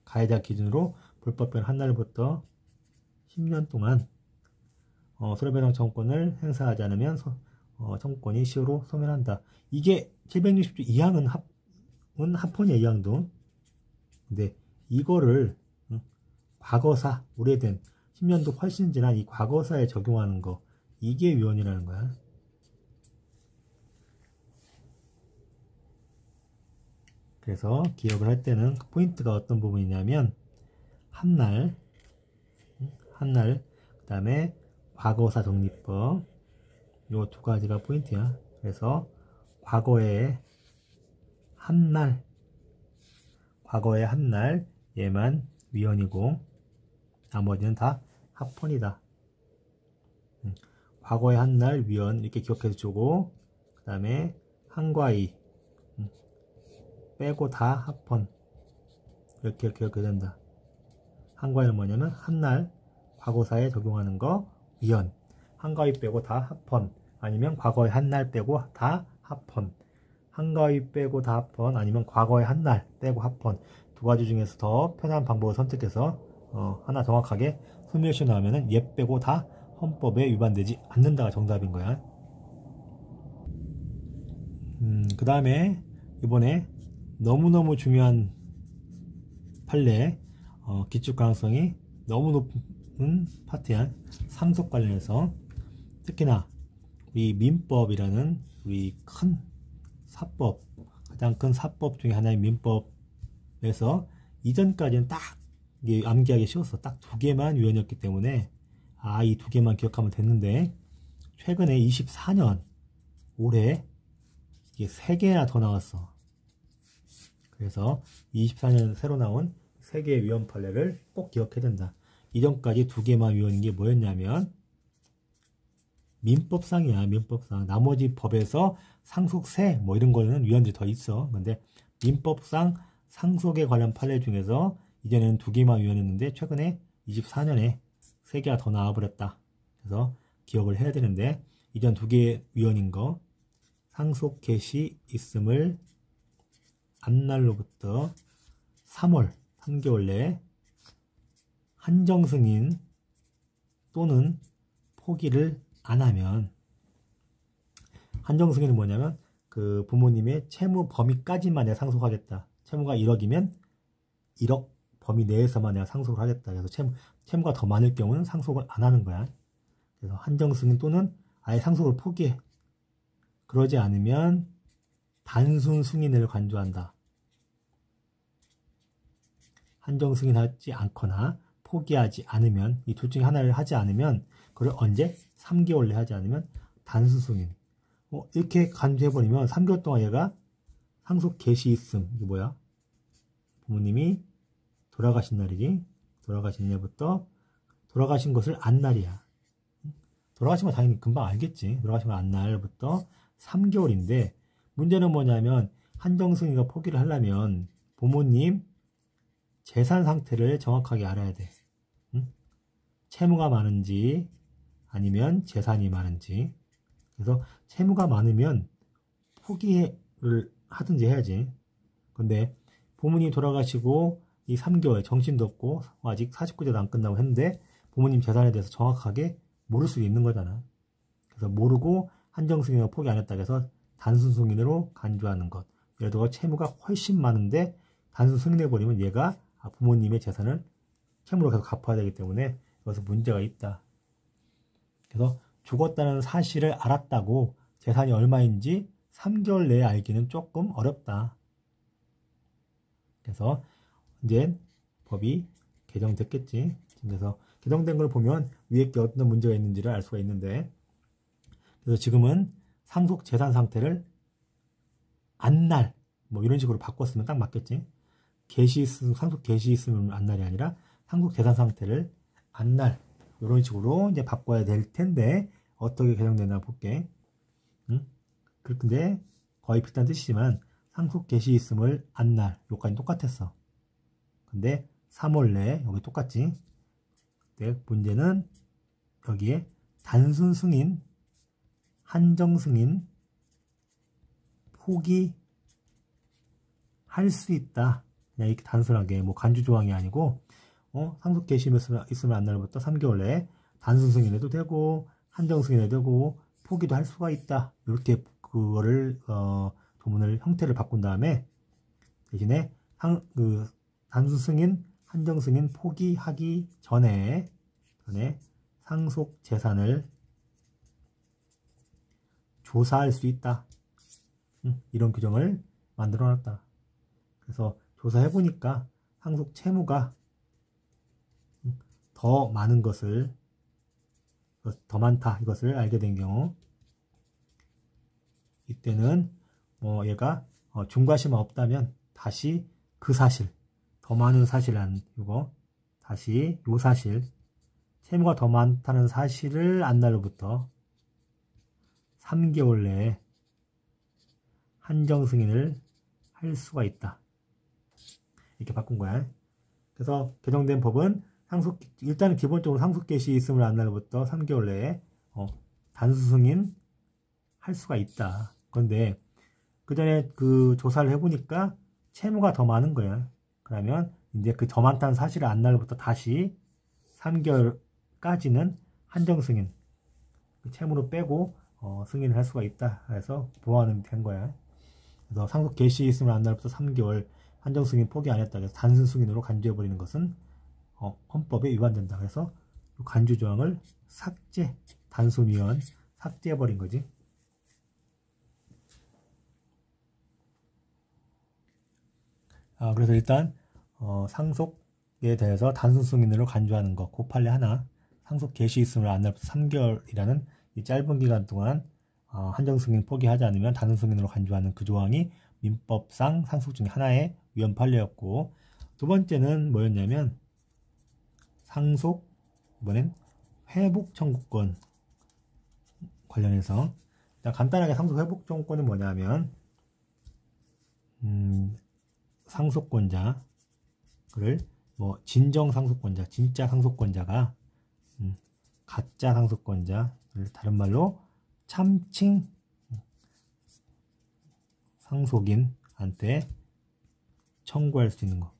가해자 기준으로 불법행위 한 날부터 10년 동안 손해배상 청구권을 행사하지 않으면 청구권이 시효로 소멸한다. 이게 760조 2항은 합헌이야. 2항도. 근데 이거를 과거사 오래된 10년도 훨씬 지난 이 과거사에 적용하는 거 이게 위헌이라는 거야. 그래서 기억을 할 때는 포인트가 어떤 부분이냐면 한날 그 다음에 과거사 정리법 요 두 가지가 포인트야. 그래서 과거의 한날 얘만 위헌이고 나머지는 다 합헌이다. 과거의 한날 위헌 이렇게 기억해서 주고 그 다음에 한과이 빼고 다 합헌 이렇게 기억해야 된다. 한과이는 뭐냐면 한날 과거사에 적용하는 거 위헌, 한과이 빼고 다 합헌 아니면 과거의 한날 빼고 다 합헌, 한과이 빼고 다 합헌 아니면 과거의 한날 빼고 합헌 두 가지 중에서 더 편한 방법을 선택해서 하나 정확하게 소멸시 나오면은 얘 빼고 다 헌법에 위반되지 않는다가 정답인 거야. 그 다음에 이번에 너무너무 중요한 판례 기출 가능성이 너무 높은 파트야. 상속 관련해서 특히나 우리 민법이라는 우리 큰 사법 가장 큰 사법 중에 하나인 민법에서 이전까지는 딱 암기하기 쉬웠어. 딱 두 개만 위헌이었기 때문에 이 두 개만 기억하면 됐는데 최근에 24년 올해 이게 3개나 더 나왔어. 그래서 24년 새로 나온 3개의 위헌 판례를 꼭 기억해야 된다. 이전까지 2개만 위헌인 게 뭐였냐면 민법상이야. 민법상 나머지 법에서 상속세 뭐 이런 거는 위헌들이 더 있어. 근데 민법상 상속에 관련 판례 중에서 이전에는 2개만 위헌했는데 최근에 24년에 3개가 더 나와버렸다. 그래서 기억을 해야 되는데 이전 2개 위헌인 거 상속 개시 있음을 앞날로부터 3월 3개월 내에 한정승인 또는 포기를 안 하면 한정승인은 뭐냐면 그 부모님의 채무 범위까지만 내가 상속하겠다. 채무가 1억이면 1억 범위 내에서만 내가 상속을 하겠다. 그래서 채무가 더 많을 경우는 상속을 안 하는 거야. 그래서 한정승인 또는 아예 상속을 포기해. 그러지 않으면 단순 승인을 간주한다. 한정승인하지 않거나 포기하지 않으면 이 둘 중에 하나를 하지 않으면 그걸 언제? 3개월 내에 하지 않으면 단순 승인. 이렇게 간주해버리면 3개월 동안 얘가 상속 개시 있음. 이게 뭐야? 부모님이 돌아가신 날이지. 돌아가신 날부터 돌아가신 것을 안 날이야. 돌아가신 건 당연히 금방 알겠지. 돌아가신 건 안 날부터 3개월인데 문제는 뭐냐면 한정승인과 포기를 하려면 부모님 재산 상태를 정확하게 알아야 돼. 채무가 많은지 아니면 재산이 많은지 그래서 채무가 많으면 포기를 하든지 해야지. 근데 부모님 돌아가시고 이 3개월 정신도 없고 아직 49제도 안 끝나고 했는데 부모님 재산에 대해서 정확하게 모를 수도 있는 거잖아. 그래서 모르고 한정승인을 포기 안 했다고 해서 단순 승인으로 간주하는 것. 예를 들어 채무가 훨씬 많은데 단순 승인해버리면 얘가 부모님의 재산을 채무로 계속 갚아야 되기 때문에 여기서 문제가 있다. 그래서 죽었다는 사실을 알았다고 재산이 얼마인지 3개월 내에 알기는 조금 어렵다. 그래서 이제 법이 개정됐겠지. 그래서 개정된 걸 보면 위에 게 어떤 문제가 있는지를 알 수가 있는데, 그래서 지금은 상속 재산 상태를 안날 뭐 이런 식으로 바꿨으면 딱 맞겠지. 상속 개시 있으면 안날이 아니라 상속 재산 상태를 안날 이런 식으로 이제 바꿔야 될 텐데 어떻게 개정되나 볼게. 근데 거의 비슷한 뜻이지만 상속 개시 있음을 안날 요까지 똑같았어. 근데 3월 내에 여기 똑같지. 근데 문제는 여기에 단순 승인, 한정 승인, 포기할 수 있다. 그냥 이렇게 단순하게 뭐 간주 조항이 아니고 상속 개시 있으면 안날부터 3개월 내에 단순 승인해도 되고 한정 승인해도 되고 포기도 할 수가 있다. 이렇게 그거를 조문을 형태를 바꾼 다음에 대신에 단순 승인, 한정 승인 포기하기 전에 상속 재산을 조사할 수 있다. 이런 규정을 만들어 놨다. 그래서 조사해 보니까 상속 채무가 더 많은 것을 더 많다 이것을 알게 된 경우 이때는 뭐 얘가 중과심이 없다면 다시 그 사실 더 많은 사실은 이거 다시 요 사실 채무가 더 많다는 사실을 안날로부터 3개월 내에 한정 승인을 할 수가 있다. 이렇게 바꾼 거야. 그래서 개정된 법은 일단은 기본적으로 상속 개시 있음을 안날로부터 3개월 내에 단수 승인 할 수가 있다. 그런데 그 전에 그 조사를 해보니까 채무가 더 많은 거야. 그러면 이제 그 더 많다는 사실을 안날로부터 다시 3개월까지는 한정 승인 채무로 빼고 승인을 할 수가 있다. 그래서 보완은 된 거야. 그래서 상속 개시 있음을 안날부터 3개월 한정 승인 포기 안 했다. 그래서 단순 승인으로 간주해버리는 것은 헌법에 위반된다. 그래서 간주 조항을 단순 위헌 삭제해버린 거지. 그래서 일단 상속에 대해서 단순 승인으로 간주하는 거 고판례 하나, 상속 개시 있음을 안날부터 3개월이라는 이 짧은 기간 동안 한정 승인 포기하지 않으면 단순 승인으로 간주하는 그 조항이 민법상 상속 중에 하나의 위헌 판례였고, 두 번째는 뭐였냐면 상속, 이번엔 회복 청구권 관련해서 일단 간단하게 상속 회복 청구권은 뭐냐면 상속권자를 뭐 진정 상속권자, 진짜 상속권자가 가짜 상속권자를 다른 말로 참칭 상속인한테 청구할 수 있는 거.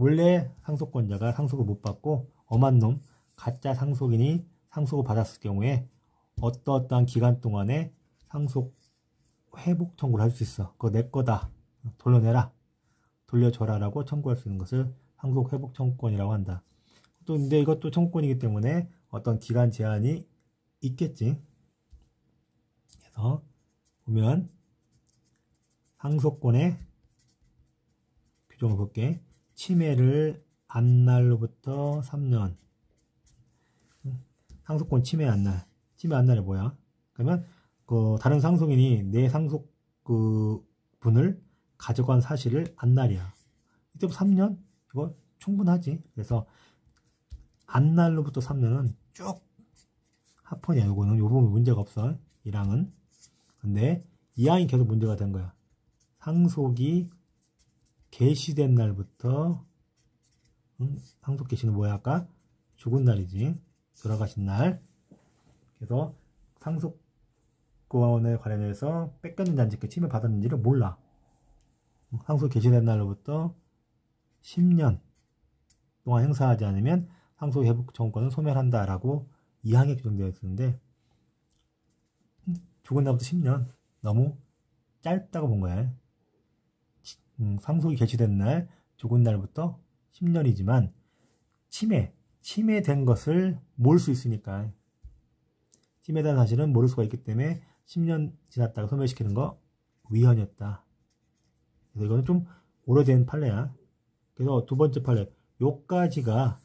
원래 상속권자가 상속을 못 받고 엄한 놈, 가짜 상속인이 상속을 받았을 경우에 어떠한 기간 동안에 상속 회복 청구를 할 수 있어. 그거 내 거다. 돌려내라. 돌려줘라 라고 청구할 수 있는 것을 상속 회복 청구권이라고 한다. 또 근데 이것도 청구권이기 때문에 어떤 기간 제한이 있겠지. 그래서 보면 상속권의 규정을 볼게. 침해를 안날로부터 3년. 상속권 침해 안날. 침해 안날이 뭐야? 그러면 다른 상속인이 내 상속 분을 가져간 사실을 안날이야. 이때부터 3년? 이거 충분하지. 그래서 안날로부터 3년은 쭉 합헌이야. 요거는 요 부분 문제가 없어. 1항은. 근데 2항이 계속 문제가 된 거야. 상속이 개시된 날부터 상속 개시는 뭐야? 아까 죽은 날이지. 돌아가신 날. 그래서 상속 청구권에 관련해서 뺏겼는지 안 침해받았는지를 몰라. 상속 개시된 날로부터 10년 동안 행사하지 않으면 상속 회복 청구권은 소멸한다라고 2항에 규정되어 있었는데 죽은 날부터 10년 너무 짧다고 본 거야. 상속이 개시된 날 죽은 날부터 10년이지만 침해된 것을 모를 수 있으니까 침해된 사실은 모를 수가 있기 때문에 10년 지났다가 소멸시키는 거 위헌이었다. 그래서 이거는 좀 오래된 판례야. 그래서 두 번째 판례 요까지가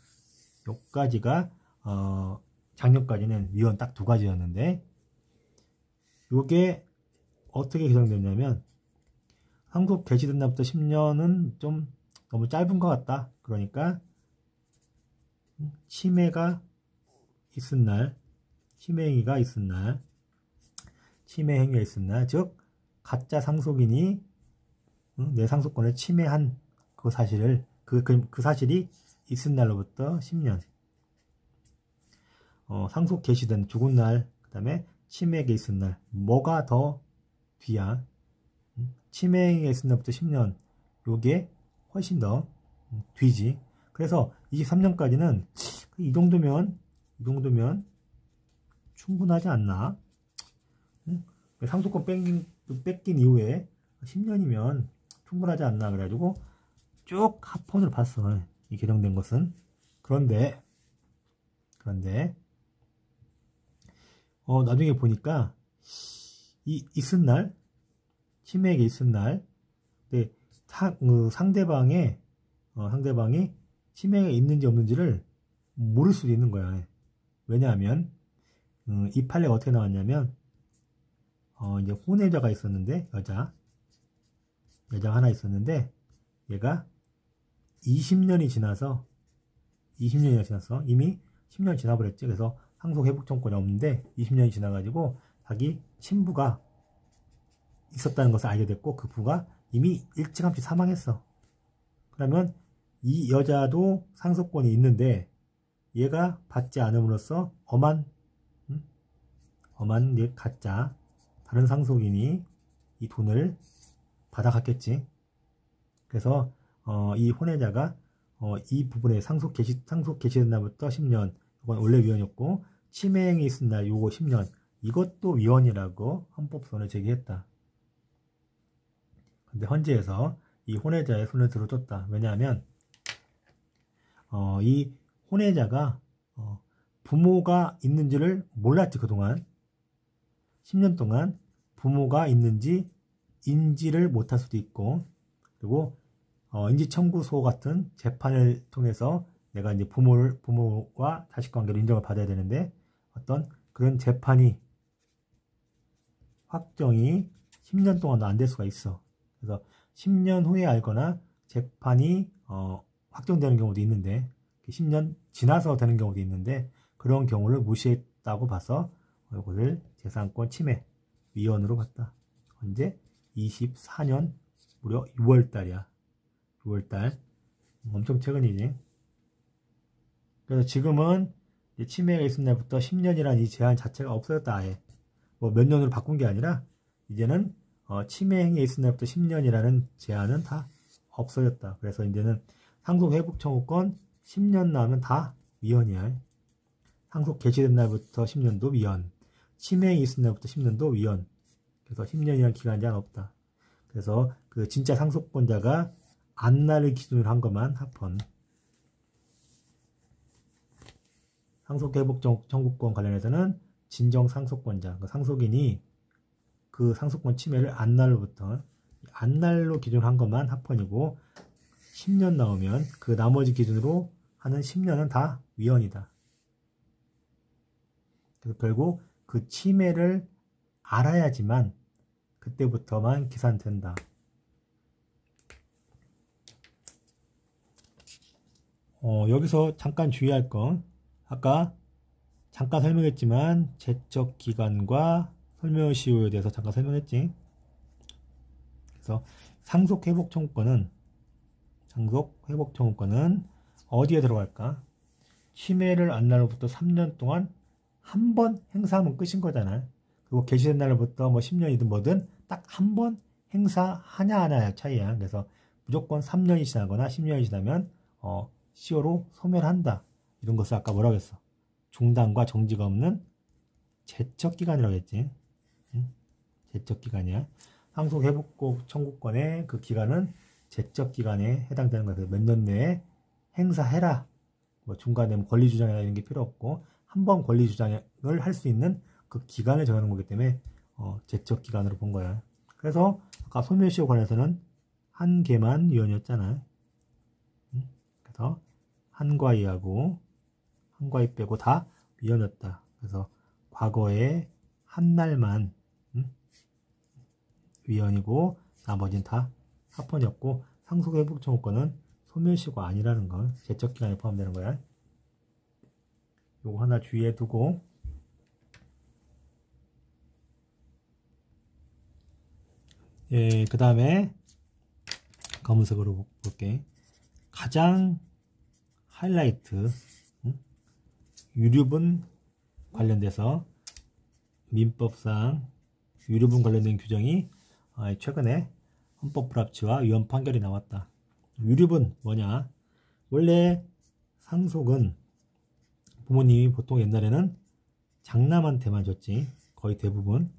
작년까지는 위헌 딱 두 가지였는데 요게 어떻게 개정됐냐면 상속 개시된 날부터 10년은 좀 너무 짧은 것 같다. 그러니까 침해가 있은 날, 침해 행위가 있은 날, 즉 가짜 상속인이 내 상속권을 침해한 그 사실을 그 사실이 있은 날로부터 10년. 상속 개시된 죽은 날, 그 다음에 침해가 있은 날, 뭐가 더 뒤야? 침해가 있은 날부터 10년, 요게 훨씬 더 뒤지. 그래서 23년까지는 이 정도면 충분하지 않나? 상속권 뺏긴 이후에 10년이면 충분하지 않나? 그래가지고 쭉 합헌으로 봤어. 이 개정된 것은. 그런데 나중에 보니까 이 있은 날, 침해에게 있은 날, 상대방이 침해가 있는지 없는지를 모를 수도 있는 거야. 왜냐하면 이 판례가 어떻게 나왔냐면 이제 혼외자가 있었는데 여자 하나 있었는데 얘가 20년이 지나서 이미 10년 지나버렸지. 그래서 상속 회복 청구권이 없는데 20년이 지나가지고 자기 친부가 있었다는 것을 알게 됐고 그 부가 이미 일찌감치 사망했어. 그러면 이 여자도 상속권이 있는데 얘가 받지 않음으로써 엄한 가짜 다른 상속인이 이 돈을 받아갔겠지. 그래서 이 혼외자가 이 부분에 상속 개시된 날부터 10년, 이건 원래 위헌이었고 침해행위 있은 날 요거 10년, 이것도 위헌이라고 헌법소원을 제기했다. 근데 헌재에서 이 혼외자의 손을 들어줬다. 왜냐하면 이 혼외자가 부모가 있는지를 몰랐지. 그동안 10년 동안 부모가 있는지 인지를 못할 수도 있고, 그리고 인지청구소 같은 재판을 통해서 내가 이제 부모와 자식 관계를 인정을 받아야 되는데 어떤 그런 재판이 확정이 10년 동안도 안 될 수가 있어. 그래서 10년 후에 알거나 재판이 확정되는 경우도 있는데 10년 지나서 되는 경우도 있는데 그런 경우를 무시했다고 봐서 이거를 재산권 침해 위헌으로 봤다. 언제? 24년 무려 6월달이야. 6월달. 엄청 최근이지. 그래서 지금은 침해가 있은 날부터 10년이라는 이 제한 자체가 없어졌다. 아예 뭐 몇 년으로 바꾼 게 아니라 이제는 침해 행위에 있은 날부터 10년이라는 제한은 다 없어졌다. 그래서 이제는 상속 회복 청구권 10년 나오면 다 위헌이야. 상속 개시된 날부터 10년도 위헌, 침해 행위 있은 날부터 10년도 위헌. 그래서 10년이라는 기간 제한 없다. 그래서 그 진짜 상속권자가 안날을 기준으로 한 것만 합헌. 상속 회복 청구권 관련해서는 진정 상속권자, 그 상속인이 그 상속권 침해를 안날로 기준으로 한 것만 합헌이고 10년 나오면 그 나머지 기준으로 하는 10년은 다 위헌이다. 그래서 결국 그 침해를 알아야지만 그때부터만 계산된다. 여기서 잠깐 주의할 건 아까 잠깐 설명했지만 제척기간과 설명시효에 대해서 잠깐 설명했지. 그래서 상속회복 청구권은 어디에 들어갈까? 침해를 안 날로부터 3년 동안 한 번 행사하면 끝인 거잖아. 그리고 개시된 날부터 뭐 10년이든 뭐든 딱 한 번 행사하냐 하냐의 차이야. 그래서 무조건 3년이 지나거나 10년이 지나면 CO로 소멸한다. 이런 것을 아까 뭐라고 했어? 중단과 정지가 없는 제척기간이라고 했지. 제척기간이야. 상속회복 청구권의 그 기간은 제척기간에 해당되는 거예요. 몇 년 내에 행사해라. 뭐 중간에 뭐 권리주장이나 이런 게 필요 없고 한 번 권리주장을 할 수 있는 그 기간을 정하는 거기 때문에 제척기간으로 본 거야. 그래서 아까 소멸시효 관해서는 한 개만 위헌이었잖아. 그래서 한과이하고 한과이 빼고 다 위헌이었다. 그래서 과거에 한 날만 위헌이고 나머지는 다 합헌이었고 상속회복 청구권은 소멸시효가 아니라는 건 제척기간에 포함되는 거야. 요거 하나 주의해 두고 예, 그 다음에 검은색으로 볼게. 가장 하이라이트 유류분 관련돼서 민법상 유류분 관련된 규정이 최근에 헌법 불합치와 위헌 판결이 나왔다. 유류분 뭐냐? 원래 상속은 부모님이 보통 옛날에는 장남한테만 줬지. 거의 대부분.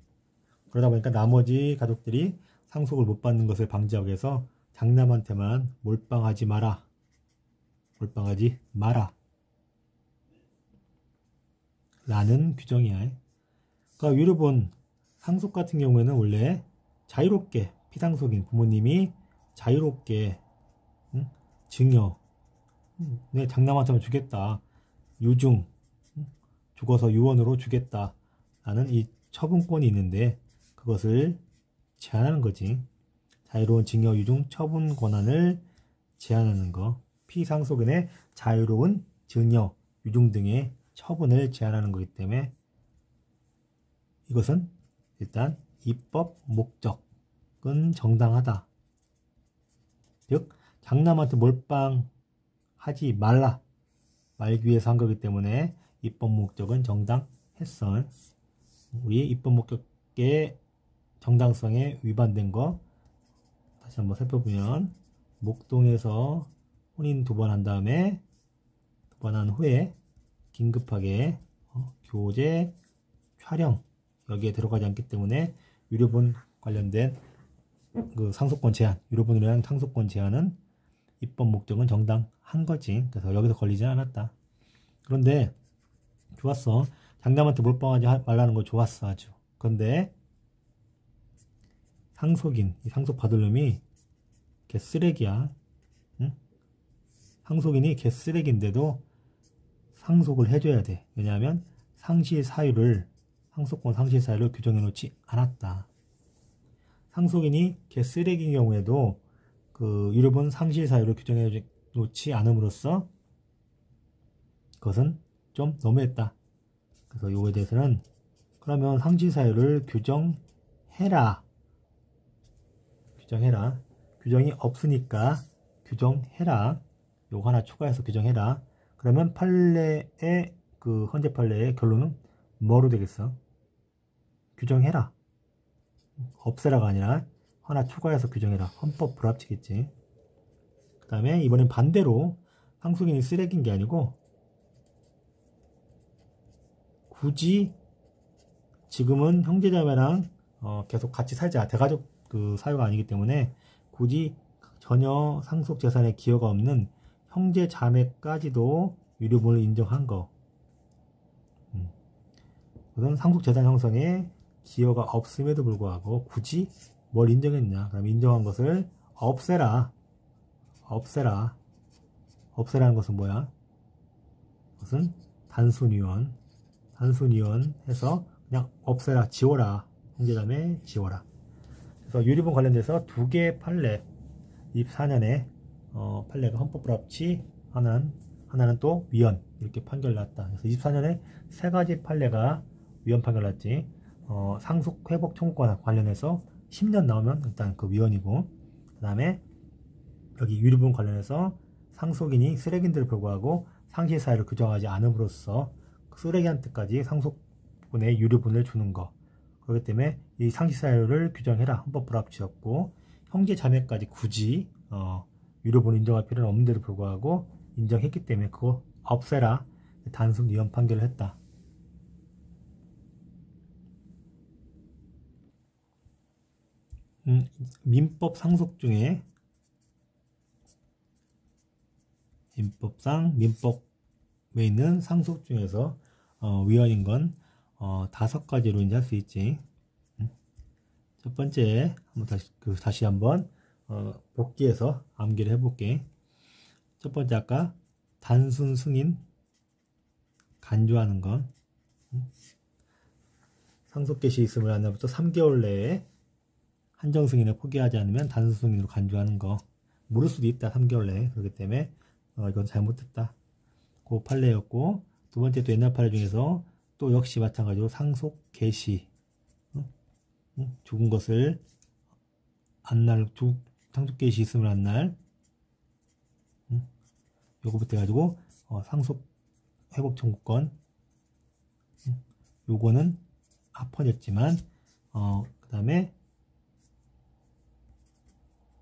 그러다 보니까 나머지 가족들이 상속을 못 받는 것을 방지하기 위해서 장남한테만 몰빵하지 마라. 몰빵하지 마라. 라는 규정이야. 그러니까 유류분 상속 같은 경우에는 원래 자유롭게 피상속인 부모님이 자유롭게 증여 내 장남한테만 주겠다. 유증 죽어서 유언으로 주겠다. 라는 이 처분권이 있는데 그것을 제한하는 거지. 자유로운 증여, 유증, 처분 권한을 제한하는 거. 피상속인의 자유로운 증여, 유증 등의 처분을 제한하는 거기 때문에 이것은 일단 입법 목적은 정당하다. 즉 장남한테 몰빵하지 말라. 말기 위해서 한 거기 때문에 입법 목적은 정당했어. 우리 입법 목적의 정당성에 위반된 거 다시 한번 살펴보면 목동에서 혼인 2번 한 다음에 2번 한 후에 긴급하게 교제 촬영 여기에 들어가지 않기 때문에 유류분 관련된 그 상속권 제한, 유류분에 대한 상속권 제한은 입법 목적은 정당한 거지. 그래서 여기서 걸리지 않았다. 그런데 좋았어. 장남한테 몰빵하지 말라는 거 좋았어 아주. 그런데 상속인, 이 상속 받을 놈이 개 쓰레기야. 응? 상속인이 개 쓰레기인데도 상속을 해줘야 돼. 왜냐하면 상실사유를 상속권 상실사유를 규정해 놓지 않았다. 상속인이 개 쓰레기인 경우에도 그 유류분 상실사유를 규정해 놓지 않음으로써 그것은 좀 너무했다. 그래서 요거에 대해서는 그러면 상실사유를 규정해라. 규정해라. 규정이 없으니까 규정해라. 요거 하나 추가해서 규정해라. 그러면 판례의 그 헌재 판례의 결론은 뭐로 되겠어? 규정해라. 없애라가 아니라 하나 추가해서 규정해라. 헌법 불합치겠지. 그 다음에 이번엔 반대로 상속인이 쓰레기인 게 아니고 굳이 지금은 형제자매랑 계속 같이 살자. 대가족 그 사유가 아니기 때문에 굳이 전혀 상속 재산에 기여가 없는 형제자매까지도 유류분을 인정한 거. 그건 상속 재산 형성에 기여가 없음에도 불구하고 굳이 뭘 인정했냐. 그럼 인정한 것을 없애라. 없애라. 없애라는 것은 뭐야? 그것은 단순위원. 단순위원 해서 그냥 없애라. 지워라. 형제자매 지워라. 그래서 유류분 관련돼서 2개의 판례 24년에 판례가 헌법불합치 하나는 또 위헌 이렇게 판결 났다. 그래서 24년에 3가지 판례가 위헌 판결 났지. 상속 회복 청구권 관련해서 10년 나오면 일단 그 위헌이고, 그 다음에 여기 유류분 관련해서 상속인이 쓰레기인데도 불구하고 상실사유를 규정하지 않음으로써 쓰레기한테까지 상속분의 유류분을 주는 거, 그렇기 때문에 이 상시 사유를 규정해라. 헌법 불합치였고, 형제 자매까지 굳이 유료분을 인정할 필요는 없는데도 불구하고 인정했기 때문에 그거 없애라. 단순 위헌 판결을 했다. 민법 상속 중에 민법상 민법에 있는 상속 중에서 위헌인 건 5가지로 이제 할 수 있지. 첫 번째 한번 다시 한번 복기해서 암기를 해볼게. 첫 번째 아까 단순 승인 간주하는 건 상속 개시 있음을 한 날부터 3개월 내에 한정 승인을 포기하지 않으면 단순 승인으로 간주하는 거. 모를 수도 있다. 3개월 내에. 그렇기 때문에 이건 잘못됐다. 그 판례였고, 두 번째 또 옛날 판례 중에서 또 역시 마찬가지로 상속 개시, 죽은 것을 상속 개시 있음을 한 날, 요거부터 해가지고 상속 회복 청구권, 요거는 합헌이었지만 그 다음에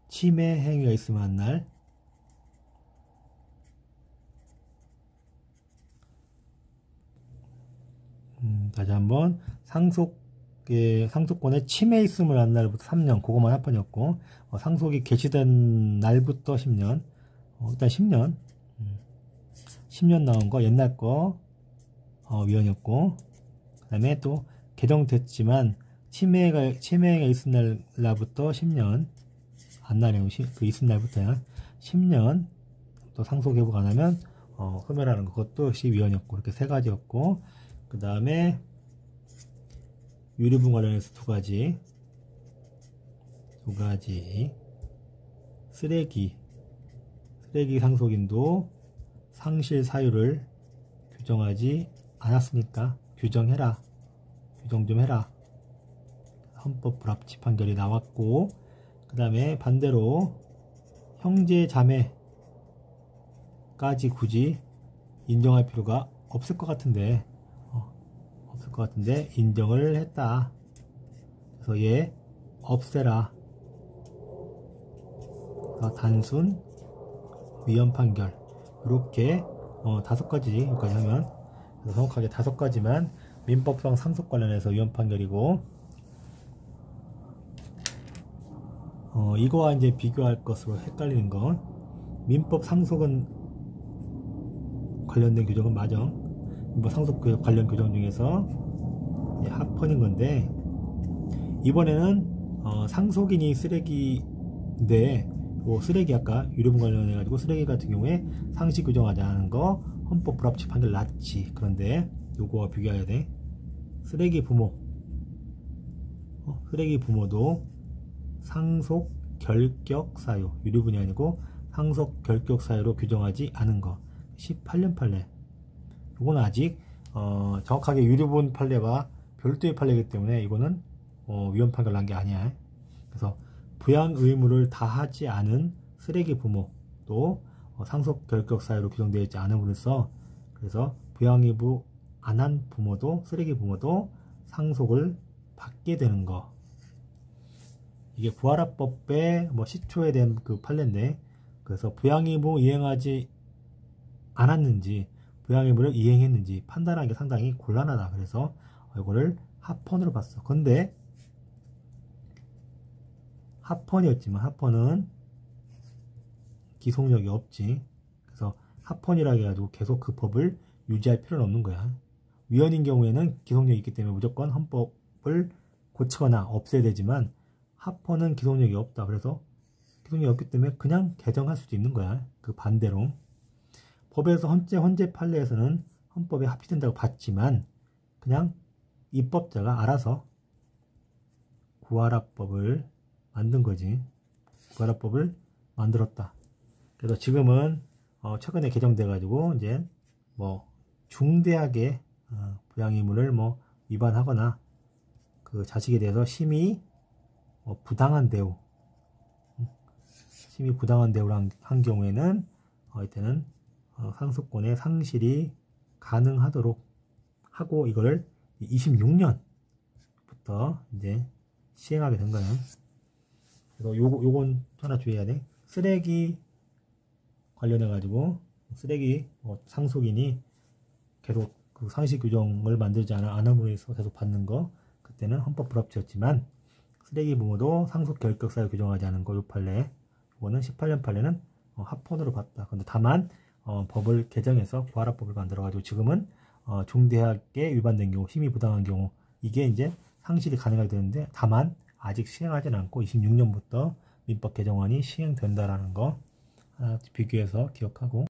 침해 행위가 있으면 한 날, 다시 한번 상속권에 침해 있음을 한 날부터 3년, 그것만 합헌이었고, 상속이 개시된 날부터 10년, 일단 10년 나온 거 옛날 거 위헌이었고, 그 다음에 또 개정됐지만 침해가 있은 날부터 10년 안 나네요. 그 있은 날부터야 10년 또 상속 회복 안 하면 소멸하는 거, 그것도 역시 위헌이었고, 이렇게 3가지였고, 그 다음에 유류분 관련해서 2가지 쓰레기 상속인도 상실 사유를 규정하지 않았으니까 규정 좀 해라. 헌법 불합치 판결이 나왔고, 그 다음에 반대로 형제 자매까지 굳이 인정할 필요가 없을 것 같은데 인정을 했다. 그래서 얘 없애라. 단순 위헌 판결. 이렇게 5가지 여기까지 하면 정확하게 5가지만 민법상 상속 관련해서 위헌 판결이고, 이거와 이제 비교할 것으로 헷갈리는 건, 민법 상속은 관련된 규정은 맞아. 민법 상속 관련 규정 중에서 합헌인 건데, 이번에는 상속인이 쓰레기인데, 쓰레기 아까 유료분 관련해 가지고 쓰레기 같은 경우에 상시 규정하지 않은 거 헌법 불합치 판결 났지. 그런데 요거와 비교해야 돼. 쓰레기 부모도 상속 결격 사유, 유료분이 아니고 상속 결격 사유로 규정하지 않은 거 18년 판례. 요거는 아직 정확하게 유료분 판례와 별도의 판례이기 때문에 이거는 위헌 판결 난 게 아니야. 그래서 부양 의무를 다하지 않은 쓰레기 부모도 상속 결격 사유로 규정되어 있지 않음으로써, 그래서 부양 의무 안 한 부모도, 쓰레기 부모도 상속을 받게 되는 거. 이게 부활합법의 시초에 대한 그 판례인데, 그래서 부양 의무 이행하지 않았는지 부양 의무를 이행했는지 판단하기 가 상당히 곤란하다. 그래서 이거를 합헌으로 봤어. 근데 합헌이었지만 합헌은 기속력이 없지. 그래서 합헌이라 해가지고 계속 그 법을 유지할 필요는 없는 거야. 위헌인 경우에는 기속력이 있기 때문에 무조건 헌법을 고치거나 없애야 되지만, 합헌은 기속력이 없다. 그래서 기속력이 없기 때문에 그냥 개정할 수도 있는 거야. 그 반대로 법에서 헌재 판례에서는 헌법에 합치된다고 봤지만, 그냥 입법자가 알아서 구하라법을 만든 거지. 구하라법을 만들었다. 그래서 지금은 최근에 개정돼 가지고 이제 중대하게 부양 의무를 위반하거나 그 자식에 대해서 심히 부당한 대우를 한 경우에는 이때는 상속권의 상실이 가능하도록 하고, 이거를 26년부터 26년부터 이제 시행하게 된 거예요. 그래서 요건 하나 주의해야 돼. 쓰레기 관련해 가지고 쓰레기 상속인이 계속 그 상시 규정을 만들지 않음으로 해서 계속 받는 거, 그때는 헌법 불합치였지만 쓰레기 부모도 상속 결격사유 규정하지 않은 거, 요 판례, 이거는 18년 판례는 합헌으로 봤다. 근데 다만 법을 개정해서 부활합법을 만들어 가지고 지금은 중대하게 위반된 경우, 힘이 부당한 경우, 이게 이제 상실이 가능하게 되는데, 다만 아직 시행하지는 않고 26년부터 민법 개정안이 시행된다라는 거 하나 비교해서 기억하고